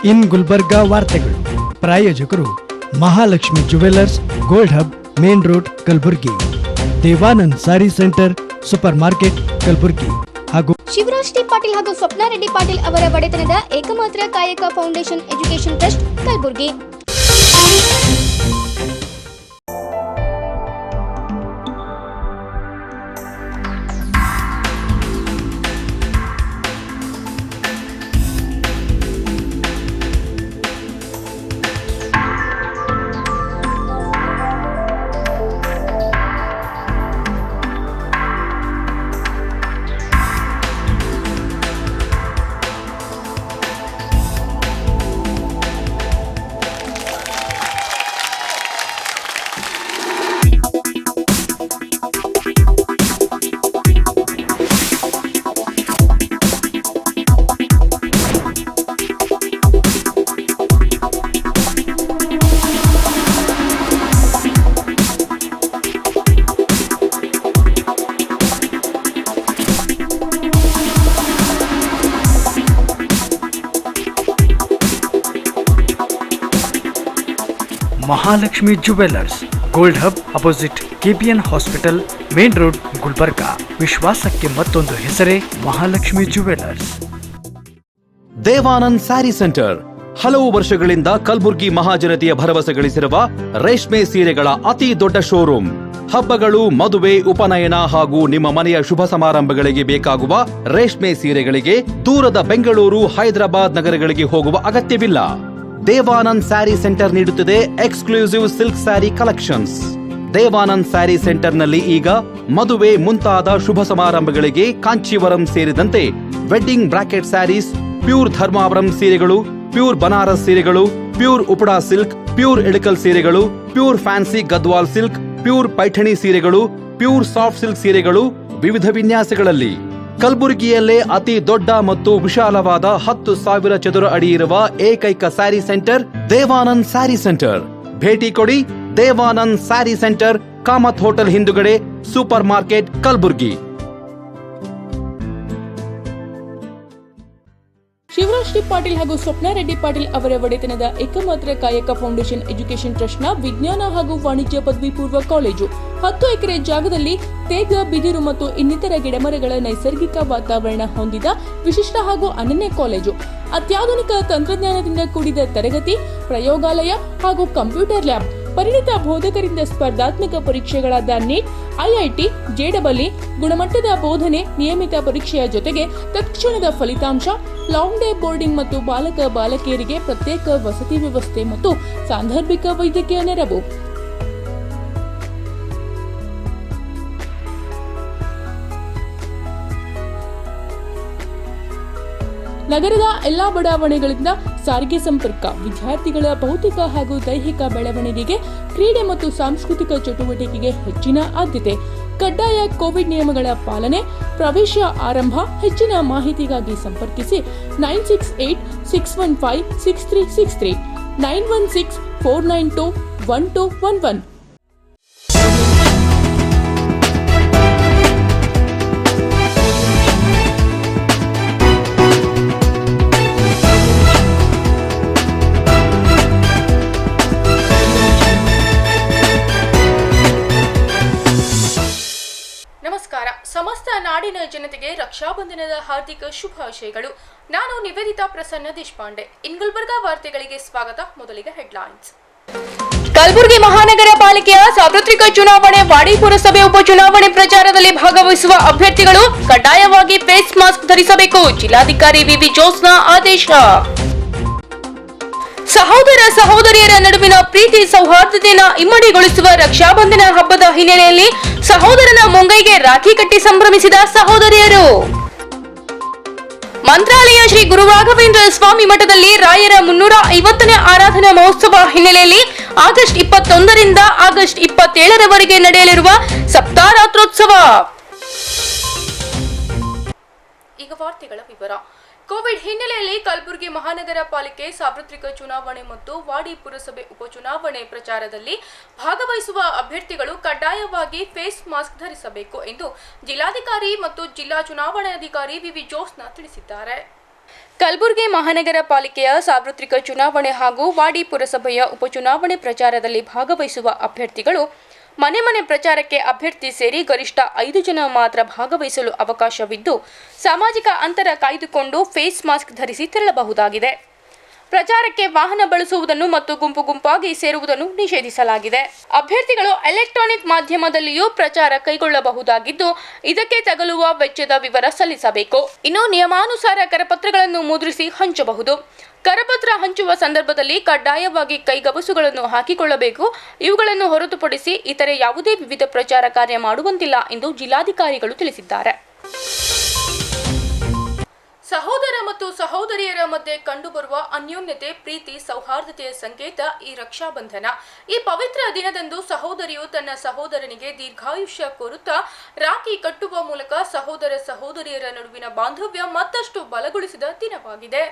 ಇನ್ ಗುಲ್ಬರ್ಗಾ ವಾರ್ತೆಗಳು ಪ್ರಾಯೋಜಕರು Mahalakshmi jewellers, gold hub, main road, Kalaburagi. Devanand sari centre, super market, Kalaburagi. ಹಾಗೂ ಶಿವರಾಜ್ ಟಿ ಪಾಟೀಲ್ ಹಾಗೂ ಸ್ವಪ್ನ ರೆಡ್ಡಿ ಪಾಟೀಲ್ ಅವರ ಒಡೆತನದ ಏಕಮಾತ್ರ ಕಾಯಕ foundation education trust, Kalaburagi. Mahalakshmi jewellers, gold hub, opposite KPN hospital, main road, Gulbarga. ವಿಶ್ವಾಸಕ್ಕೆ ಮತ್ತೊಂದು ಹೆಸರೇ ಮಹಾಲಕ್ಷ್ಮಿ ಜುವೆಲ್ಲರ್ಸ್. ದೇವಾನಂದ್ ಸ್ಯಾರಿ ಸೆಂಟರ್ ಹಲವು ವರ್ಷಗಳಿಂದ ಕಲಬುರಗಿ ಮಹಾಜನತೆಯ ಭರವಸೆ ಗಳಿಸಿರುವ ರೇಷ್ಮೆ ಸೀರೆಗಳ ಅತಿ ದೊಡ್ಡ ಶೋರೂಮ್. ಹಬ್ಬಗಳು, ಮದುವೆ, ಉಪನಯನ ಹಾಗೂ ನಿಮ್ಮ ಮನೆಯ ಶುಭ ಸಮಾರಂಭಗಳಿಗೆ ಬೇಕಾಗುವ ರೇಷ್ಮೆ ಸೀರೆಗಳಿಗೆ ದೂರದ ಬೆಂಗಳೂರು, ಹೈದರಾಬಾದ್ ನಗರಗಳಿಗೆ ಹೋಗುವ ಅಗತ್ಯವಿಲ್ಲ. ದೇವಾನಂದ್ ಸ್ಯಾರಿ ಸೆಂಟರ್ ನೀಡುತ್ತಿದೆ exclusive silk sari collections. Devanand sari ಸೆಂಟರ್ನಲ್ಲಿ ಈಗ ಮದುವೆ ಮುಂತಾದ ಶುಭ ಸಮಾರಂಭಗಳಿಗೆ ಕಾಂಚೀವರಂ ಸೇರಿದಂತೆ wedding bracket saris, pure Dharmavaram ಸೀರೆಗಳು, ಪ್ಯೂರ್ ಬನಾರಸ್ ಸೀರೆಗಳು, pure Uppada silk, pure Ilkal ಸೀರೆಗಳು, pure fancy Gadwal silk, pure Paithani ಸೀರೆಗಳು, ಪ್ಯೂರ್ ಸಾಫ್ಟ್ ಸಿಲ್ಕ್ ಸೀರೆಗಳು ವಿವಿಧ ವಿನ್ಯಾಸಗಳಲ್ಲಿ. ಕಲಬುರಗಿಯಲ್ಲೇ ಅತಿ ದೊಡ್ಡ ಮತ್ತು ವಿಶಾಲವಾದ 10,000 ಚದುರ ಅಡಿ ಇರುವ ಏಕೈಕ ಸ್ಯಾರಿ ಸೆಂಟರ್ ದೇವಾನಂದ್ ಸ್ಯಾರಿ ಸೆಂಟರ್. ಭೇಟಿ ಕೊಡಿ. ದೇವಾನಂದ್ ಸ್ಯಾರಿ ಸೆಂಟರ್, ಕಾಮತ್ ಹೋಟೆಲ್ ಹಿಂದುಗಡೆ, super market, Kalaburagi. Shivraj T Patil ಹಾಗೂ ಸ್ವಪ್ನ ರೆಡ್ಡಿ ಪಾಟೀಲ್ ಅವರ ಒಡೆತನದ ಏಕಮಾತ್ರ ಕಾಯಕ ಫೌಂಡೇಶನ್ ಎಜುಕೇಶನ್ ಟ್ರಸ್ಟ್ನ ವಿಜ್ಞಾನ ಹಾಗೂ ವಾಣಿಜ್ಯ ಪದವಿ ಪೂರ್ವ ಕಾಲೇಜು 10 ಎಕರೆ ಜಾಗದಲ್ಲಿ ತೇಗ, ಬಿದಿರು ಮತ್ತು ಇನ್ನಿತರ ಗಿಡಮರಗಳ ನೈಸರ್ಗಿಕ ವಾತಾವರಣ ಹೊಂದಿದ ವಿಶಿಷ್ಟ ಹಾಗೂ ಅನನ್ಯ ಕಾಲೇಜು. ಅತ್ಯಾಧುನಿಕ ತಂತ್ರಜ್ಞಾನದಿಂದ ಕೂಡಿದ ತರಗತಿ, ಪ್ರಯೋಗಾಲಯ ಹಾಗೂ ಕಂಪ್ಯೂಟರ್ ಲ್ಯಾಬ್, ಪರಿಣಿತ ಬೋಧಕರಿಂದ ಸ್ಪರ್ಧಾತ್ಮಕ ಪರೀಕ್ಷೆಗಳಾದ ನೀಟ್, IIT, JEE, ಗುಣಮಟ್ಟದ ಬೋಧನೆ, ನಿಯಮಿತ ಪರೀಕ್ಷೆಯ ಜೊತೆಗೆ ತತ್ಕ್ಷಣದ ಫಲಿತಾಂಶ, ಲಾಂಗ್ ಡೇ ಬೋರ್ಡಿಂಗ್ ಮತ್ತು ಬಾಲಕ ಬಾಲಕಿಯರಿಗೆ ಪ್ರತ್ಯೇಕ ವಸತಿ ವ್ಯವಸ್ಥೆ ಮತ್ತು ಸಾಂದರ್ಭಿಕ ವೈದ್ಯಕೀಯ ನೆರವು. ನಗರದ ಎಲ್ಲಾ ಬಡಾವಣೆಗಳಿಂದ ಸಾರಿಗೆ ಸಂಪರ್ಕ, ವಿದ್ಯಾರ್ಥಿಗಳ ಭೌತಿಕ ಹಾಗೂ ದೈಹಿಕ ಬೆಳವಣಿಗೆಗೆ, ಕ್ರೀಡೆ ಮತ್ತು ಸಾಂಸ್ಕೃತಿಕ ಚಟುವಟಿಕೆಗೆ ಹೆಚ್ಚಿನ ಆದ್ಯತೆ. ಕಡ್ಡಾಯ ಕೋವಿಡ್ ನಿಯಮಗಳ ಪಾಲನೆ. ಪ್ರವೇಶ ಆರಂಭ. ಹೆಚ್ಚಿನ ಮಾಹಿತಿಗಾಗಿ ಸಂಪರ್ಕಿಸಿ 968-615-6363, 916-492-1211. ನಮಸ್ಕಾರ. ಸಮಸ್ತ ನಾಡಿನ ಜನತೆಗೆ ರಕ್ಷಾಬಂಧನದ ಹಾರ್ದಿಕ ಶುಭಾಶಯಗಳು. ನಾನು ನಿವೇದಿತಾ ಪ್ರಸನ್ನ ದೇಶಪಾಂಡೆ. ಇನ್ ಗುಲ್ಬರ್ಗಾ ವಾರ್ತೆಗಳಿಗೆ ಸ್ವಾಗತ. ಮೊದಲಿಗೆ ಹೆಡ್ಲೈನ್ಸ್. ಕಲಬುರಗಿ ಮಹಾನಗರ ಪಾಲಿಕೆಯ ಸಾರ್ವತ್ರಿಕ ಚುನಾವಣೆ, ವಾಡಿ ಪುರಸಭೆ ಉಪಚುನಾವಣೆ ಪ್ರಚಾರದಲ್ಲಿ ಭಾಗವಹಿಸುವ ಅಭ್ಯರ್ಥಿಗಳು ಕಡ್ಡಾಯವಾಗಿ ಫೇಸ್ ಮಾಸ್ಕ್ ಧರಿಸಬೇಕು. ಜಿಲ್ಲಾಧಿಕಾರಿ ವಿವಿ ಜೋಸ್ನ ಆದೇಶ. ಸಹೋದರ ಸಹೋದರಿಯರ ನಡುವಿನ ಪ್ರೀತಿ ಸೌಹಾರ್ದತೆಯನ್ನು ಇಮ್ಮಡಿಗೊಳಿಸುವ ರಕ್ಷಾಬಂಧನ ಹಬ್ಬದ ಹಿನ್ನೆಲೆಯಲ್ಲಿ ಸಹೋದರನ ಮುಂಗೈಗೆ ರಾಖಿ ಕಟ್ಟಿ ಸಂಭ್ರಮಿಸಿದ ಸಹೋದರಿಯರು. ಮಂತ್ರಾಲಯ ಶ್ರೀ ಗುರು ರಾಘವೇಂದ್ರ ಸ್ವಾಮಿ ಮಠದಲ್ಲಿ ರಾಯರ 350ನೇ ಆರಾಧನಾ ಮಹೋತ್ಸವ ಹಿನ್ನೆಲೆಯಲ್ಲಿ ಆಗಸ್ಟ್ 21ರಿಂದ ಆಗಸ್ಟ್ 27ರವರೆಗೆ ನಡೆಯಲಿರುವ ಸಪ್ತಾರಾತ್ರೋತ್ಸವ. ಈಗ ವಾರ್ತೆಗಳ ವಿವರ. ಕೋವಿಡ್ ಹಿನ್ನೆಲೆಯಲ್ಲಿ ಕಲಬುರಗಿ ಮಹಾನಗರ ಪಾಲಿಕೆ ಸಾರ್ವತ್ರಿಕ ಚುನಾವಣೆ ಮತ್ತು ವಾಡಿ ಪುರಸಭೆ ಉಪಚುನಾವಣೆ ಪ್ರಚಾರದಲ್ಲಿ ಭಾಗವಹಿಸುವ ಅಭ್ಯರ್ಥಿಗಳು ಕಡ್ಡಾಯವಾಗಿ ಫೇಸ್ ಮಾಸ್ಕ್ ಧರಿಸಬೇಕು ಎಂದು ಜಿಲ್ಲಾಧಿಕಾರಿ ಮತ್ತು ಜಿಲ್ಲಾ ಚುನಾವಣಾಧಿಕಾರಿ ವಿವಿ ಜೋಸ್ನ ತಿಳಿಸಿದ್ದಾರೆ. ಕಲಬುರಗಿ ಮಹಾನಗರ ಪಾಲಿಕೆಯ ಸಾರ್ವತ್ರಿಕ ಚುನಾವಣೆ ಹಾಗೂ ವಾಡಿ ಪುರಸಭೆಯ ಉಪಚುನಾವಣೆ ಪ್ರಚಾರದಲ್ಲಿ ಭಾಗವಹಿಸುವ ಅಭ್ಯರ್ಥಿಗಳು ಮನೆ ಮನೆ ಪ್ರಚಾರಕ್ಕೆ ಅಭ್ಯರ್ಥಿ ಸೇರಿ ಗರಿಷ್ಠ 5 ಜನ ಮಾತ್ರ ಭಾಗವಹಿಸಲು ಅವಕಾಶವಿದ್ದು, ಸಾಮಾಜಿಕ ಅಂತರ ಕಾಯ್ದುಕೊಂಡು ಫೇಸ್ ಮಾಸ್ಕ್ ಧರಿಸಿ ತೆರಳಬಹುದಾಗಿದೆ. ಪ್ರಚಾರಕ್ಕೆ ವಾಹನ ಬಳಸುವುದನ್ನು ಮತ್ತು ಗುಂಪು ಗುಂಪಾಗಿ ಸೇರುವುದನ್ನು ನಿಷೇಧಿಸಲಾಗಿದೆ. ಅಭ್ಯರ್ಥಿಗಳು ಎಲೆಕ್ಟ್ರಾನಿಕ್ ಮಾಧ್ಯಮದಲ್ಲಿಯೂ ಪ್ರಚಾರ ಕೈಗೊಳ್ಳಬಹುದಾಗಿದ್ದು, ಇದಕ್ಕೆ ತಗಲುವ ವೆಚ್ಚದ ವಿವರ ಸಲ್ಲಿಸಬೇಕು. ಇನ್ನು ನಿಯಮಾನುಸಾರ ಕರಪತ್ರಗಳನ್ನು ಮುದ್ರಿಸಿ ಹಂಚಬಹುದು. ಕರಪತ್ರ ಹಂಚುವ ಸಂದರ್ಭದಲ್ಲಿ ಕಡ್ಡಾಯವಾಗಿ ಕೈಗವಸುಗಳನ್ನು ಹಾಕಿಕೊಳ್ಳಬೇಕು. ಇವುಗಳನ್ನು ಹೊರತುಪಡಿಸಿ ಇತರೆ ಯಾವುದೇ ವಿವಿಧ ಪ್ರಚಾರ ಕಾರ್ಯ ಮಾಡುವಂತಿಲ್ಲ ಎಂದು ಜಿಲ್ಲಾಧಿಕಾರಿಗಳು ತಿಳಿಸಿದ್ದಾರೆ. ಸಹೋದರ ಮತ್ತು ಸಹೋದರಿಯರ ಮಧ್ಯೆ ಕಂಡುಬರುವ ಅನ್ಯೋನ್ಯತೆ, ಪ್ರೀತಿ, ಸೌಹಾರ್ದತೆಯ ಸಂಕೇತ ಈ ರಕ್ಷಾಬಂಧನ. ಈ ಪವಿತ್ರ ದಿನದಂದು ಸಹೋದರಿಯು ತನ್ನ ಸಹೋದರನಿಗೆ ದೀರ್ಘಾಯುಷ್ಯ ಕೋರುತ್ತಾ ರಾಖಿ ಕಟ್ಟುವ ಮೂಲಕ ಸಹೋದರ ಸಹೋದರಿಯರ ನಡುವಿನ ಬಾಂಧವ್ಯ ಮತ್ತಷ್ಟು ಬಲಗೊಳಿಸಿದ ದಿನವಾಗಿದೆ.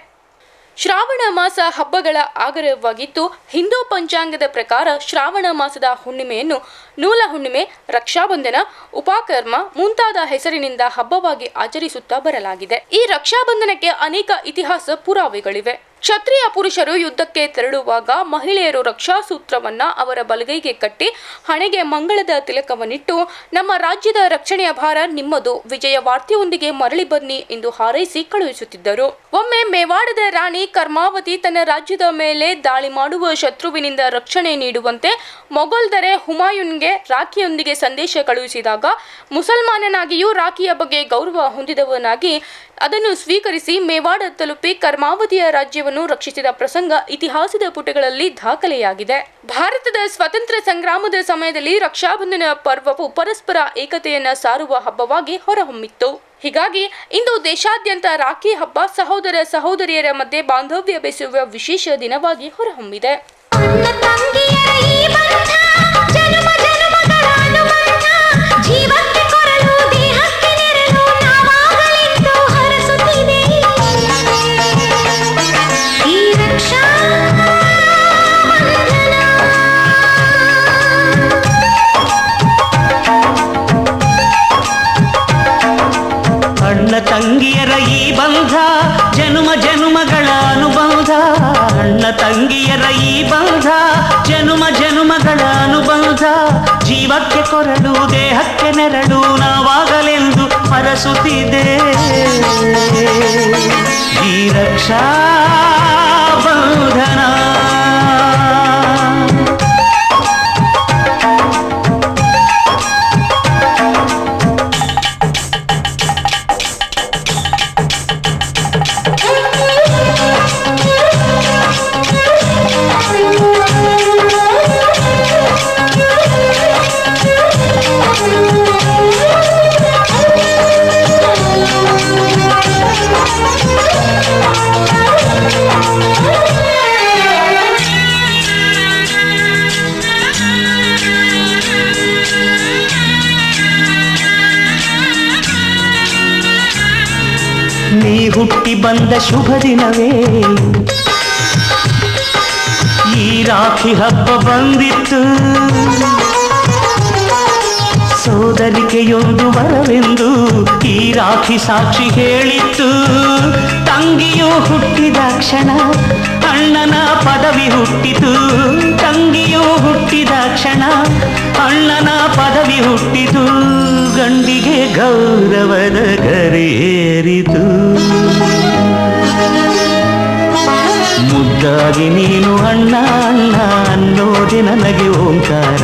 ಶ್ರಾವಣ ಮಾಸ ಹಬ್ಬಗಳ ಆಗರವಾಗಿದ್ದು, ಹಿಂದೂ ಪಂಚಾಂಗದ ಪ್ರಕಾರ ಶ್ರಾವಣ ಮಾಸದ ಹುಣ್ಣಿಮೆಯನ್ನು ನೂಲ ಹುಣ್ಣಿಮೆ, ರಕ್ಷಾಬಂಧನ, ಉಪಕರ್ಮ ಮುಂತಾದ ಹೆಸರಿನಿಂದ ಹಬ್ಬವಾಗಿ ಆಚರಿಸುತ್ತಾ ಬರಲಾಗಿದೆ. ಈ ರಕ್ಷಾಬಂಧನಕ್ಕೆ ಅನೇಕ ಇತಿಹಾಸ ಪುರಾವೆಗಳಿವೆ. ಕ್ಷತ್ರಿಯ ಪುರುಷರು ಯುದ್ಧಕ್ಕೆ ತೆರಳುವಾಗ ಮಹಿಳೆಯರು ರಕ್ಷಾ ಸೂತ್ರವನ್ನ ಅವರ ಬಲಗೈಗೆ ಕಟ್ಟಿ ಹಣೆಗೆ ಮಂಗಳದ ತಿಲಕವನ್ನಿಟ್ಟು ನಮ್ಮ ರಾಜ್ಯದ ರಕ್ಷಣೆಯ ಭಾರ ನಿಮ್ಮದು, ವಿಜಯ ವಾರ್ತೆಯೊಂದಿಗೆ ಮರಳಿ ಬನ್ನಿ ಎಂದು ಹಾರೈಸಿ ಕಳುಹಿಸುತ್ತಿದ್ದರು. ಒಮ್ಮೆ ಮೇವಾಡದ ರಾಣಿ ಕರ್ಮಾವತಿ ತನ್ನ ರಾಜ್ಯದ ಮೇಲೆ ದಾಳಿ ಮಾಡುವ ಶತ್ರುವಿನಿಂದ ರಕ್ಷಣೆ ನೀಡುವಂತೆ ಮೊಘಲ್ ದೊರೆ ಹುಮಾಯೂನ್ಗೆ ರಾಖಿಯೊಂದಿಗೆ ಸಂದೇಶ ಕಳುಹಿಸಿದಾಗ, ಮುಸಲ್ಮಾನನಾಗಿಯೂ ರಾಖಿಯ ಬಗ್ಗೆ ಗೌರವ ಹೊಂದಿದವನಾಗಿ ಅದನ್ನು ಸ್ವೀಕರಿಸಿ ಮೇವಾಡ ತಲುಪಿ ಕರ್ಮಾವತಿಯ ರಾಜ್ಯವನ್ನು ರಕ್ಷಿಸಿದ ಪ್ರಸಂಗ ಇತಿಹಾಸದ ಪುಟಗಳಲ್ಲಿ ದಾಖಲೆಯಾಗಿದೆ. ಭಾರತದ ಸ್ವಾತಂತ್ರ್ಯ ಸಂಗ್ರಾಮದ ಸಮಯದಲ್ಲಿ ರಕ್ಷಾಬಂಧನ ಪರ್ವವು ಪರಸ್ಪರ ಏಕತೆಯನ್ನು ಸಾರುವ ಹಬ್ಬವಾಗಿ ಹೊರಹೊಮ್ಮಿತ್ತು. ಹೀಗಾಗಿ ಇಂದು ದೇಶಾದ್ಯಂತ ರಾಖಿ ಹಬ್ಬ ಸಹೋದರ ಸಹೋದರಿಯರ ಮಧ್ಯೆ ಬಾಂಧವ್ಯ ಬೆಸೆಯುವ ವಿಶೇಷ ದಿನವಾಗಿ ಹೊರಹೊಮ್ಮಿದೆ. ಅಣ್ಣ ತಂಗಿಯರ ಈ ಬಂಧ ಜನುಮ ಜನುಮಗಳ ಅನುಬಂಧ. ಅಣ್ಣ ತಂಗಿಯರ ಈ ಬಂಧ ಜನುಮ ಜನುಮಗಳ ಅನುಬಂಧ. ಜೀವಕ್ಕೆ ಕೊರಳು ದೇಹಕ್ಕೆ ನೆರಳು ನಾವಾಗಲೆಂದು ಹರಸುತ್ತಿದೆ ಈ ರಕ್ಷಾ ಬಂಧನ. ನೀ ಹುಟ್ಟಿ ಬಂದ ಶುಭ ದಿನವೇ ಈ ರಾಖಿ ಹಬ್ಬ ಬಂದಿತ್ತು. ಸೋದರಿಕೆಯೊಂದು ವರವೆಂದು ಈ ರಾಖಿ ಸಾಕ್ಷಿ ಹೇಳಿತ್ತು. ತಂಗಿಯು ಹುಟ್ಟಿದ ಕ್ಷಣ ಅಣ್ಣನ ಪದವಿ ಹುಟ್ಟಿತು. ತಂಗಿಯು ಹುಟ್ಟಿದ ಕ್ಷಣ ಅಣ್ಣನ ಪದವಿ ಹುಟ್ಟಿತು. ಗಂಡಿಗೆ ಗೌರವದ ಗರಿಯೇರಿತು. ಮುದ್ದಾಗಿ ನೀನು ಅಣ್ಣ ಅಣ್ಣ ಅನ್ನೋದೆ ನನಗೆ ಓಂಕಾರ.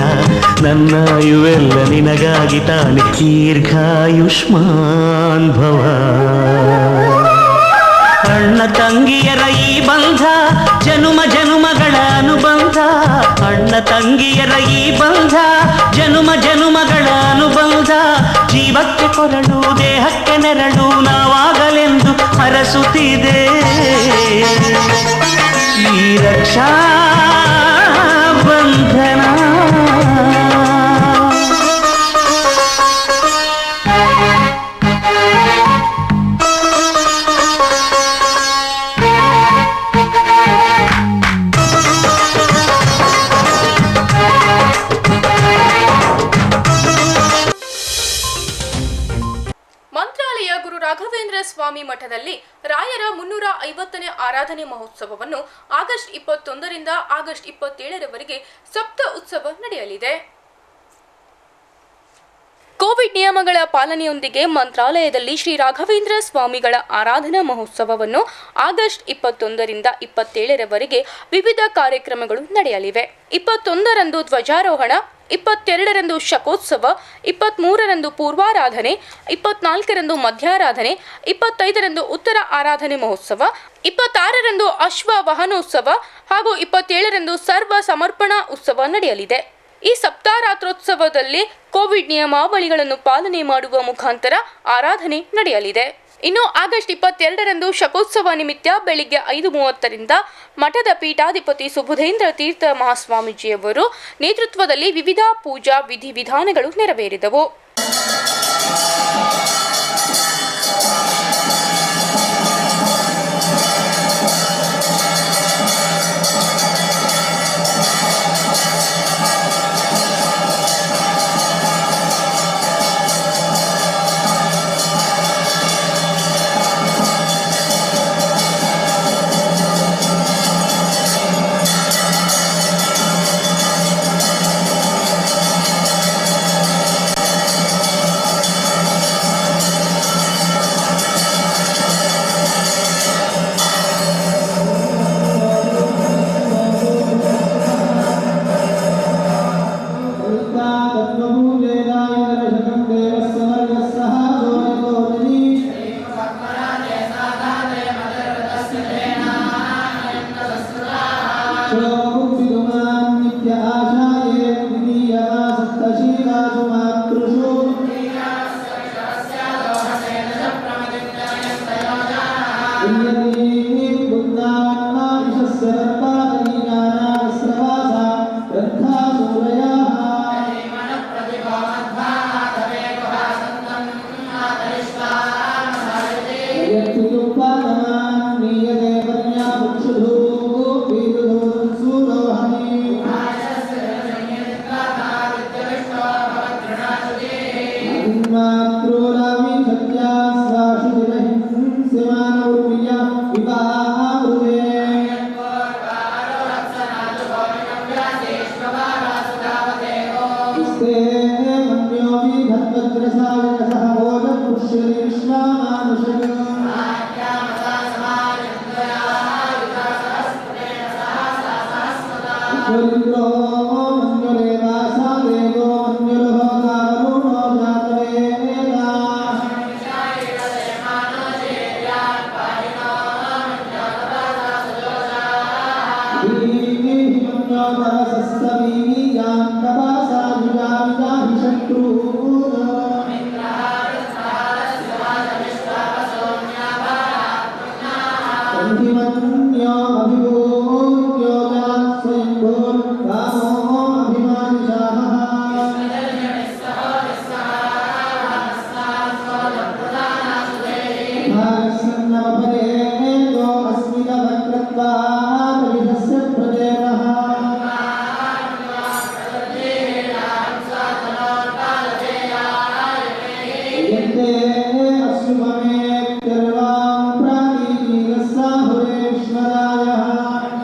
ನನ್ನ ಇವೆಲ್ಲ ನಿನಗಾಗಿ ತಾನೆ ದೀರ್ಘಾಯುಷ್ಮಾನ್ ಭವ. ಅಣ್ಣ ತಂಗಿಯರ ಈ ಬಂಧ ಜನುಮ ಜನುಮಗಳ ಅನುಬಂಧ. ಅಣ್ಣ ತಂಗಿಯರ ಈ ಬಂಧ ಜನುಮ ಜನುಮಗಳ ಅನುಬಂಧ. ಜೀವಕ್ಕೆ ಕೊರಳು ದೇಹಕ್ಕೆ ನೆರಳು ನಾವಾಗಲೆಂದು ಹರಸುತ್ತಿದೆ ಈ ರಕ್ಷಾ ಬಂಧನ. ಮಂತ್ರಾಲಯ ಗುರು ರಾಘವೇಂದ್ರ ಸ್ವಾಮಿ ಮಠದಲ್ಲಿ ರಾಯರ 350ನೇ ಆರಾಧನೆ ಮಹೋತ್ಸವವನ್ನು ಆಗಸ್ಟ್ 21ರಿಂದ ಆಗಸ್ಟ್ 27ರವರೆಗೆ ಸಪ್ತ ಉತ್ಸವ ನಡೆಯಲಿದೆ. ಕೋವಿಡ್ ನಿಯಮಗಳ ಪಾಲನೆಯೊಂದಿಗೆ ಮಂತ್ರಾಲಯದಲ್ಲಿ ಶ್ರೀ ರಾಘವೇಂದ್ರ ಸ್ವಾಮಿಗಳ ಆರಾಧನಾ ಮಹೋತ್ಸವವನ್ನು ಆಗಸ್ಟ್ 21ರಿಂದ 27ರವರೆಗೆ ವಿವಿಧ ಕಾರ್ಯಕ್ರಮಗಳು ನಡೆಯಲಿವೆ. 21ರಂದು ಧ್ವಜಾರೋಹಣ, 22ರಂದು ಶಕೋತ್ಸವ, 23ರಂದು ಪೂರ್ವಾರಾಧನೆ, 24ರಂದು ಮಧ್ಯಾರಾಧನೆ, 25ರಂದು ಉತ್ತರ ಆರಾಧನೆ ಮಹೋತ್ಸವ, 26ರಂದು ಅಶ್ವ ವಾಹನೋತ್ಸವ ಹಾಗೂ 27ರಂದು ಸರ್ವ ಸಮರ್ಪಣಾ ಉತ್ಸವ ನಡೆಯಲಿದೆ. ಈ ಸಪ್ತಾರಾತ್ರೋತ್ಸವದಲ್ಲಿ ಕೋವಿಡ್ ನಿಯಮಾವಳಿಗಳನ್ನು ಪಾಲನೆ ಮಾಡುವ ಮುಖಾಂತರ ಆರಾಧನೆ ನಡೆಯಲಿದೆ. ಇನ್ನು ಆಗಸ್ಟ್ 22ರಂದು ಶಕೋತ್ಸವ ನಿಮಿತ್ತ ಬೆಳಿಗ್ಗೆ 5:30ರಿಂದ ಮಠದ ಪೀಠಾಧಿಪತಿ ಸುಬುಧೇಂದ್ರ ತೀರ್ಥ ಮಹಾಸ್ವಾಮೀಜಿಯವರು ನೇತೃತ್ವದಲ್ಲಿ ವಿವಿಧ ಪೂಜಾ ವಿಧಿವಿಧಾನಗಳು ನೆರವೇರಿದವು. Asyumame Kirvam Prani Rasahure Vishwaraya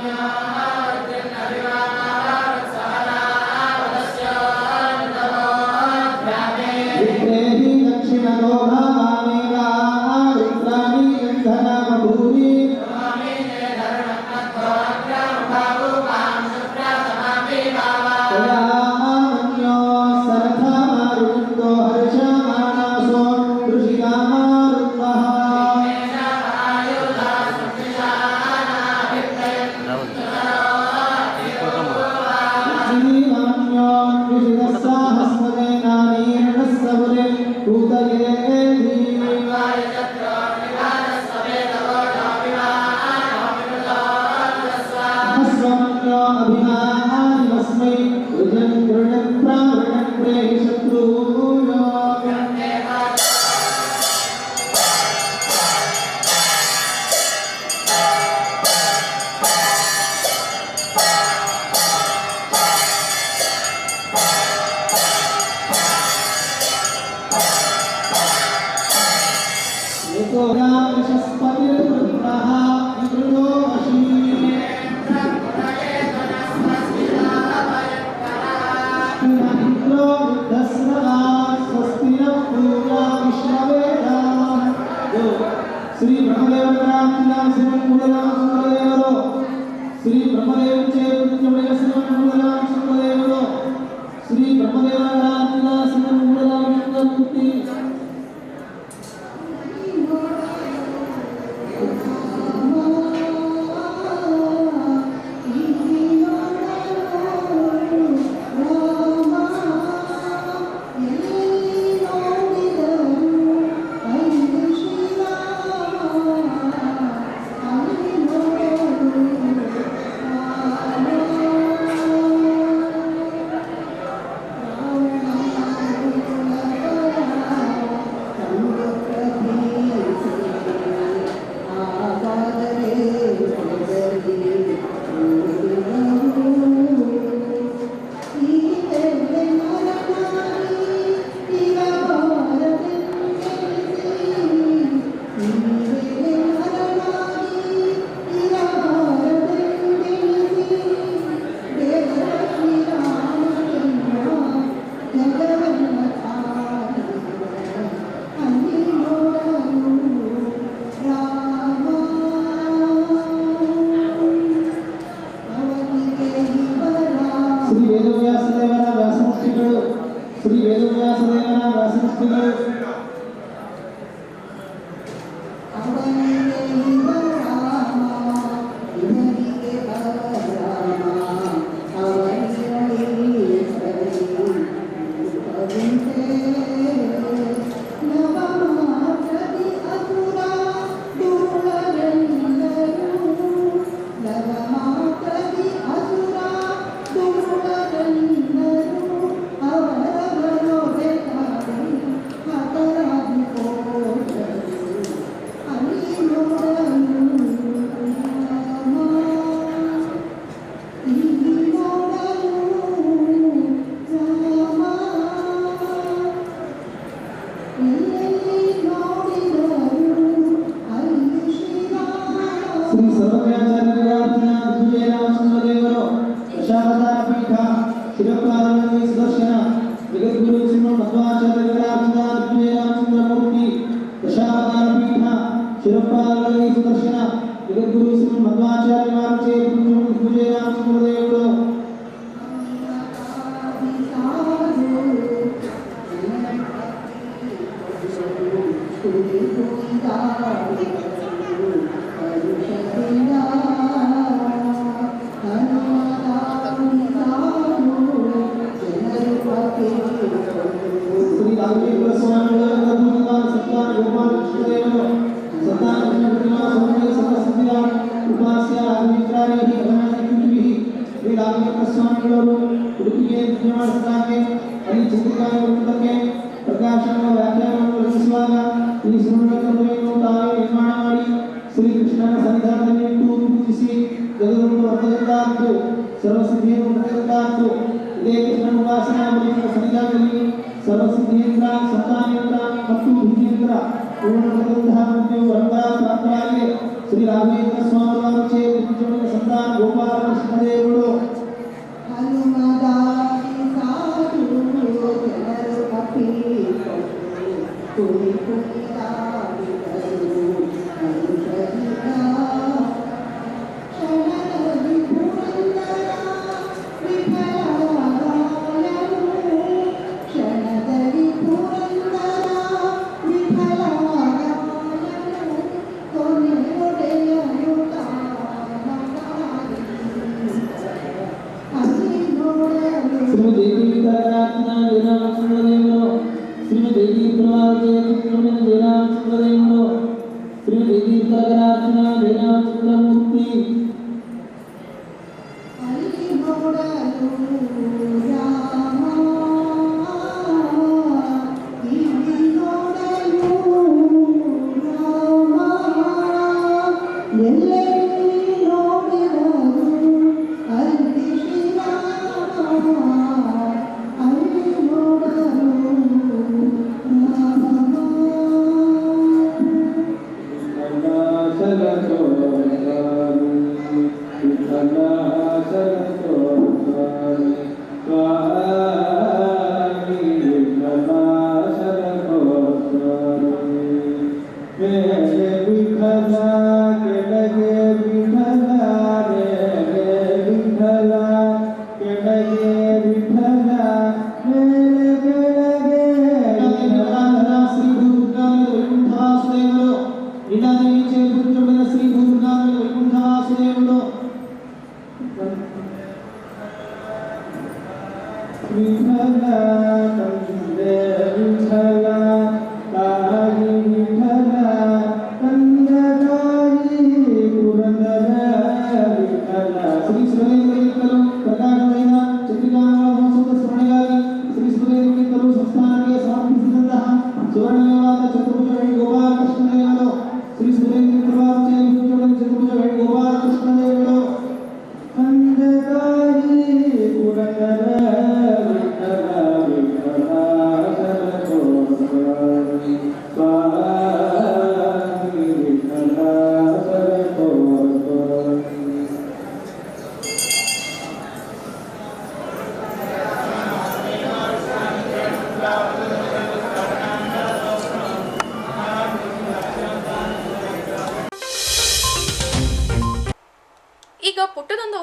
ಈಗ ಪುಟ್ಟದೊಂದು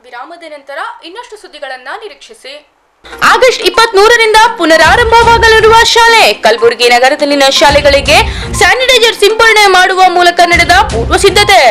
ವಿರಾಮದ ನಂತರ ಇನ್ನಷ್ಟು ಸುದ್ದಿಗಳನ್ನ ನಿರೀಕ್ಷಿಸಿ. ಆಗಸ್ಟ್ 23ರಿಂದ ಪುನರಾರಂಭವಾಗಲಿರುವ ಶಾಲೆ. ಕಲಬುರಗಿ ನಗರದಲ್ಲಿನ ಶಾಲೆಗಳಿಗೆ ಸ್ಯಾನಿಟೈಸರ್ ಸಿಂಪಡಣೆ ಮಾಡುವ ಮೂಲಕ ನಡೆದ ಪೂರ್ವ ಸಿದ್ಧತೆ.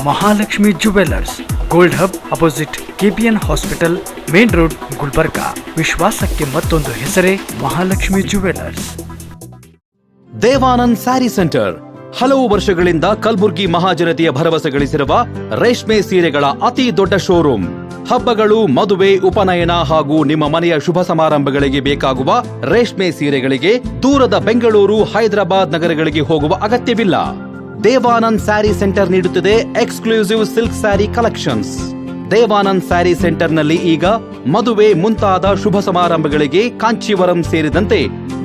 Mahalakshmi jewellers, gold hub opposite KPN hospital, main road, Gulbarga. ವಿಶ್ವಾಸಕ್ಕೆ ಮತ್ತೊಂದು ಹೆಸರೇ ಮಹಾಲಕ್ಷ್ಮಿ ಜುವೆಲ್ಲರ್ಸ್. ದೇವಾನಂದ್ ಸ್ಯಾರಿ ಸೆಂಟರ್ ಹಲವು ವರ್ಷಗಳಿಂದ ಕಲಬುರ್ಗಿ ಮಹಾಜನತೆಯ ಭರವಸೆ ಗಳಿಸಿರುವ ರೇಷ್ಮೆ ಸೀರೆಗಳ ಅತಿ ದೊಡ್ಡ ಶೋರೂಮ್. ಹಬ್ಬಗಳು, ಮದುವೆ, ಉಪನಯನ ಹಾಗೂ ನಿಮ್ಮ ಮನೆಯ ಶುಭ ಸಮಾರಂಭಗಳಿಗೆ ಬೇಕಾಗುವ ರೇಷ್ಮೆ ಸೀರೆಗಳಿಗೆ ದೂರದ ಬೆಂಗಳೂರು, ಹೈದರಾಬಾದ್ ನಗರಗಳಿಗೆ ಹೋಗುವ ಅಗತ್ಯವಿಲ್ಲ. ದೇವಾನಂದ್ ಸ್ಯಾರಿ ಸೆಂಟರ್ ನೀಡುತ್ತಿದೆ exclusive silk sari collections. Devanand sari ಸೆಂಟರ್ನಲ್ಲಿ ಈಗ ಮದುವೆ ಮುಂತಾದ ಶುಭ ಸಮಾರಂಭಗಳಿಗೆ ಕಾಂಚೀವರಂ ಸೇರಿದಂತೆ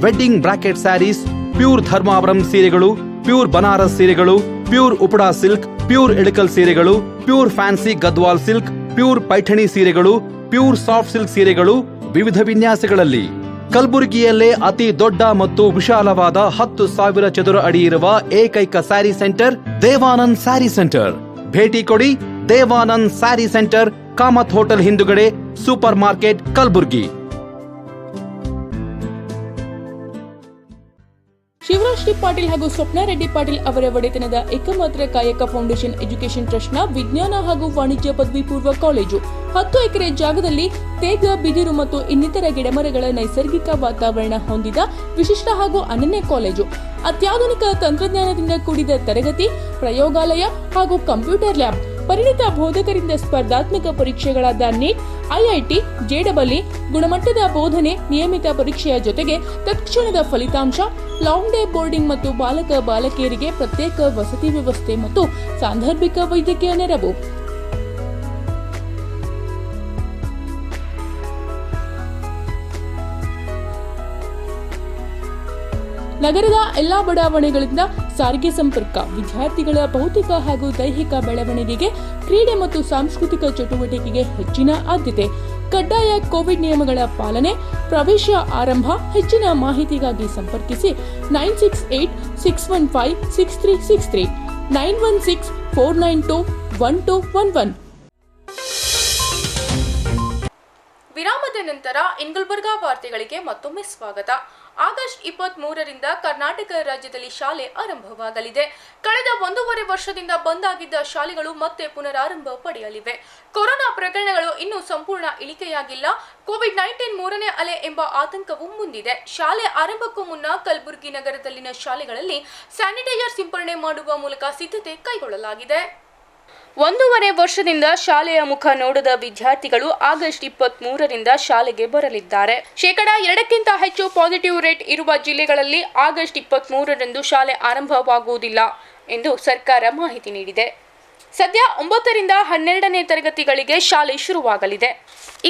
wedding bracket saris, pure Dharmavaram ಸೀರೆಗಳು, ಪ್ಯೂರ್ ಬನಾರಸ್ ಸೀರೆಗಳು, pure Uppada silk, pure Ilkal ಸೀರೆಗಳು, pure fancy Gadwal silk, pure Paithani ಸೀರೆಗಳು, ಪ್ಯೂರ್ ಸಾಫ್ಟ್ ಸಿಲ್ಕ್ ಸೀರೆಗಳು ವಿವಿಧ ವಿನ್ಯಾಸಗಳಲ್ಲಿ. ಕಲಬುರಗಿಯಲ್ಲೇ ಅತಿ ದೊಡ್ಡ ಮತ್ತು ವಿಶಾಲವಾದ 10,000 ಚದುರ ಅಡಿ ಇರುವ ಏಕೈಕ ಸ್ಯಾರಿ ಸೆಂಟರ್ ದೇವಾನಂದ್ ಸ್ಯಾರಿ ಸೆಂಟರ್. ಭೇಟಿ ಕೊಡಿ. ದೇವಾನಂದ್ ಸ್ಯಾರಿ ಸೆಂಟರ್, ಕಾಮತ್ ಹೋಟೆಲ್ ಹಿಂದುಗಡೆ, super market, Kalaburagi. Shivraj T Patil ಹಾಗೂ ಸ್ವಪ್ನ ರೆಡ್ಡಿ ಪಾಟೀಲ್ ಅವರ ಒಡೆತನದ ಏಕಮಾತ್ರ ಕಾಯಕ ಫೌಂಡೇಶನ್ ಎಜುಕೇಷನ್ ಟ್ರಸ್ಟ್ನ ವಿಜ್ಞಾನ ಹಾಗೂ ವಾಣಿಜ್ಯ ಪದವಿ ಪೂರ್ವ ಕಾಲೇಜು 10 ಎಕರೆ ಜಾಗದಲ್ಲಿ ತೇಗ, ಬಿದಿರು ಮತ್ತು ಇನ್ನಿತರ ಗಿಡಮರಗಳ ನೈಸರ್ಗಿಕ ವಾತಾವರಣ ಹೊಂದಿದ ವಿಶಿಷ್ಟ ಹಾಗೂ ಅನನ್ಯ ಕಾಲೇಜು. ಅತ್ಯಾಧುನಿಕ ತಂತ್ರಜ್ಞಾನದಿಂದ ಕೂಡಿದ ತರಗತಿ, ಪ್ರಯೋಗಾಲಯ ಹಾಗೂ ಕಂಪ್ಯೂಟರ್ ಲ್ಯಾಬ್, ಪರಿಣಿತ ಬೋಧಕರಿಂದ ಸ್ಪರ್ಧಾತ್ಮಕ ಪರೀಕ್ಷೆಗಳಾದ ನೀಟ್, ಐಐಟಿ, JEE, ಗುಣಮಟ್ಟದ ಬೋಧನೆ, ನಿಯಮಿತ ಪರೀಕ್ಷೆಯ ಜೊತೆಗೆ ತತ್ಕ್ಷಣದ ಫಲಿತಾಂಶ, ಲಾಂಗ್ ಡೇ ಬೋರ್ಡಿಂಗ್ ಮತ್ತು ಬಾಲಕ ಬಾಲಕಿಯರಿಗೆ ಪ್ರತ್ಯೇಕ ವಸತಿ ವ್ಯವಸ್ಥೆ ಮತ್ತು ಸಾಂದರ್ಭಿಕ ವೈದ್ಯಕೀಯ ನೆರವು. ನಗರದ ಎಲ್ಲಾ ಬಡಾವಣೆಗಳಿಂದ ಸಾರಿಗೆ ಸಂಪರ್ಕ, ವಿದ್ಯಾರ್ಥಿಗಳ ಭೌತಿಕ ಹಾಗೂ ದೈಹಿಕ ಬೆಳವಣಿಗೆಗೆ, ಕ್ರೀಡೆ ಮತ್ತು ಸಾಂಸ್ಕೃತಿಕ ಚಟುವಟಿಕೆಗೆ ಹೆಚ್ಚಿನ ಆದ್ಯತೆ. ಕಡ್ಡಾಯ ಕೋವಿಡ್ ನಿಯಮಗಳ ಪಾಲನೆ. ಪ್ರವೇಶ ಆರಂಭ. ಹೆಚ್ಚಿನ ಮಾಹಿತಿಗಾಗಿ ಸಂಪರ್ಕಿಸಿ 9686156363 9164921211. ವಿರಾಮದ ನಂತರ ಗುಲ್ಬರ್ಗಾ ವಾರ್ತೆಗಳಿಗೆ ಮತ್ತೊಮ್ಮೆ ಸ್ವಾಗತ. ಆಗಸ್ಟ್ 23ರಿಂದ ಕರ್ನಾಟಕ ರಾಜ್ಯದಲ್ಲಿ ಶಾಲೆ ಆರಂಭವಾಗಲಿದೆ. ಕಳೆದ 1.5 ವರ್ಷದಿಂದ ಬಂದ್ ಆಗಿದ್ದ ಶಾಲೆಗಳು ಮತ್ತೆ ಪುನರಾರಂಭ ಪಡೆಯಲಿವೆ. ಕೊರೋನಾ ಪ್ರಕರಣಗಳು ಇನ್ನೂ ಸಂಪೂರ್ಣ ಇಳಿಕೆಯಾಗಿಲ್ಲ. ಕೋವಿಡ್-19 ಮೂರನೇ ಅಲೆ ಎಂಬ ಆತಂಕವೂ ಮುಂದಿದೆ. ಶಾಲೆ ಆರಂಭಕ್ಕೂ ಮುನ್ನ ಕಲಬುರಗಿ ನಗರದಲ್ಲಿನ ಶಾಲೆಗಳಲ್ಲಿ ಸ್ಯಾನಿಟೈಸರ್ ಸಿಂಪಡಣೆ ಮಾಡುವ ಮೂಲಕ ಸಿದ್ಧತೆ ಕೈಗೊಳ್ಳಲಾಗಿದೆ. 1.5 ವರ್ಷದಿಂದ ಶಾಲೆಯ ಮುಖ ನೋಡದ ವಿದ್ಯಾರ್ಥಿಗಳು ಆಗಸ್ಟ್ 23ರಿಂದ ಶಾಲೆಗೆ ಬರಲಿದ್ದಾರೆ. 2% ಹೆಚ್ಚು ಪಾಸಿಟಿವ್ ರೇಟ್ ಇರುವ ಜಿಲ್ಲೆಗಳಲ್ಲಿ ಆಗಸ್ಟ್ 23ರಂದು ಶಾಲೆ ಆರಂಭವಾಗುವುದಿಲ್ಲ ಎಂದು ಸರ್ಕಾರ ಮಾಹಿತಿ ನೀಡಿದೆ. ಸದ್ಯ 9ರಿಂದ 12ನೇ ತರಗತಿಗಳಿಗೆ ಶಾಲೆ ಶುರುವಾಗಲಿದೆ.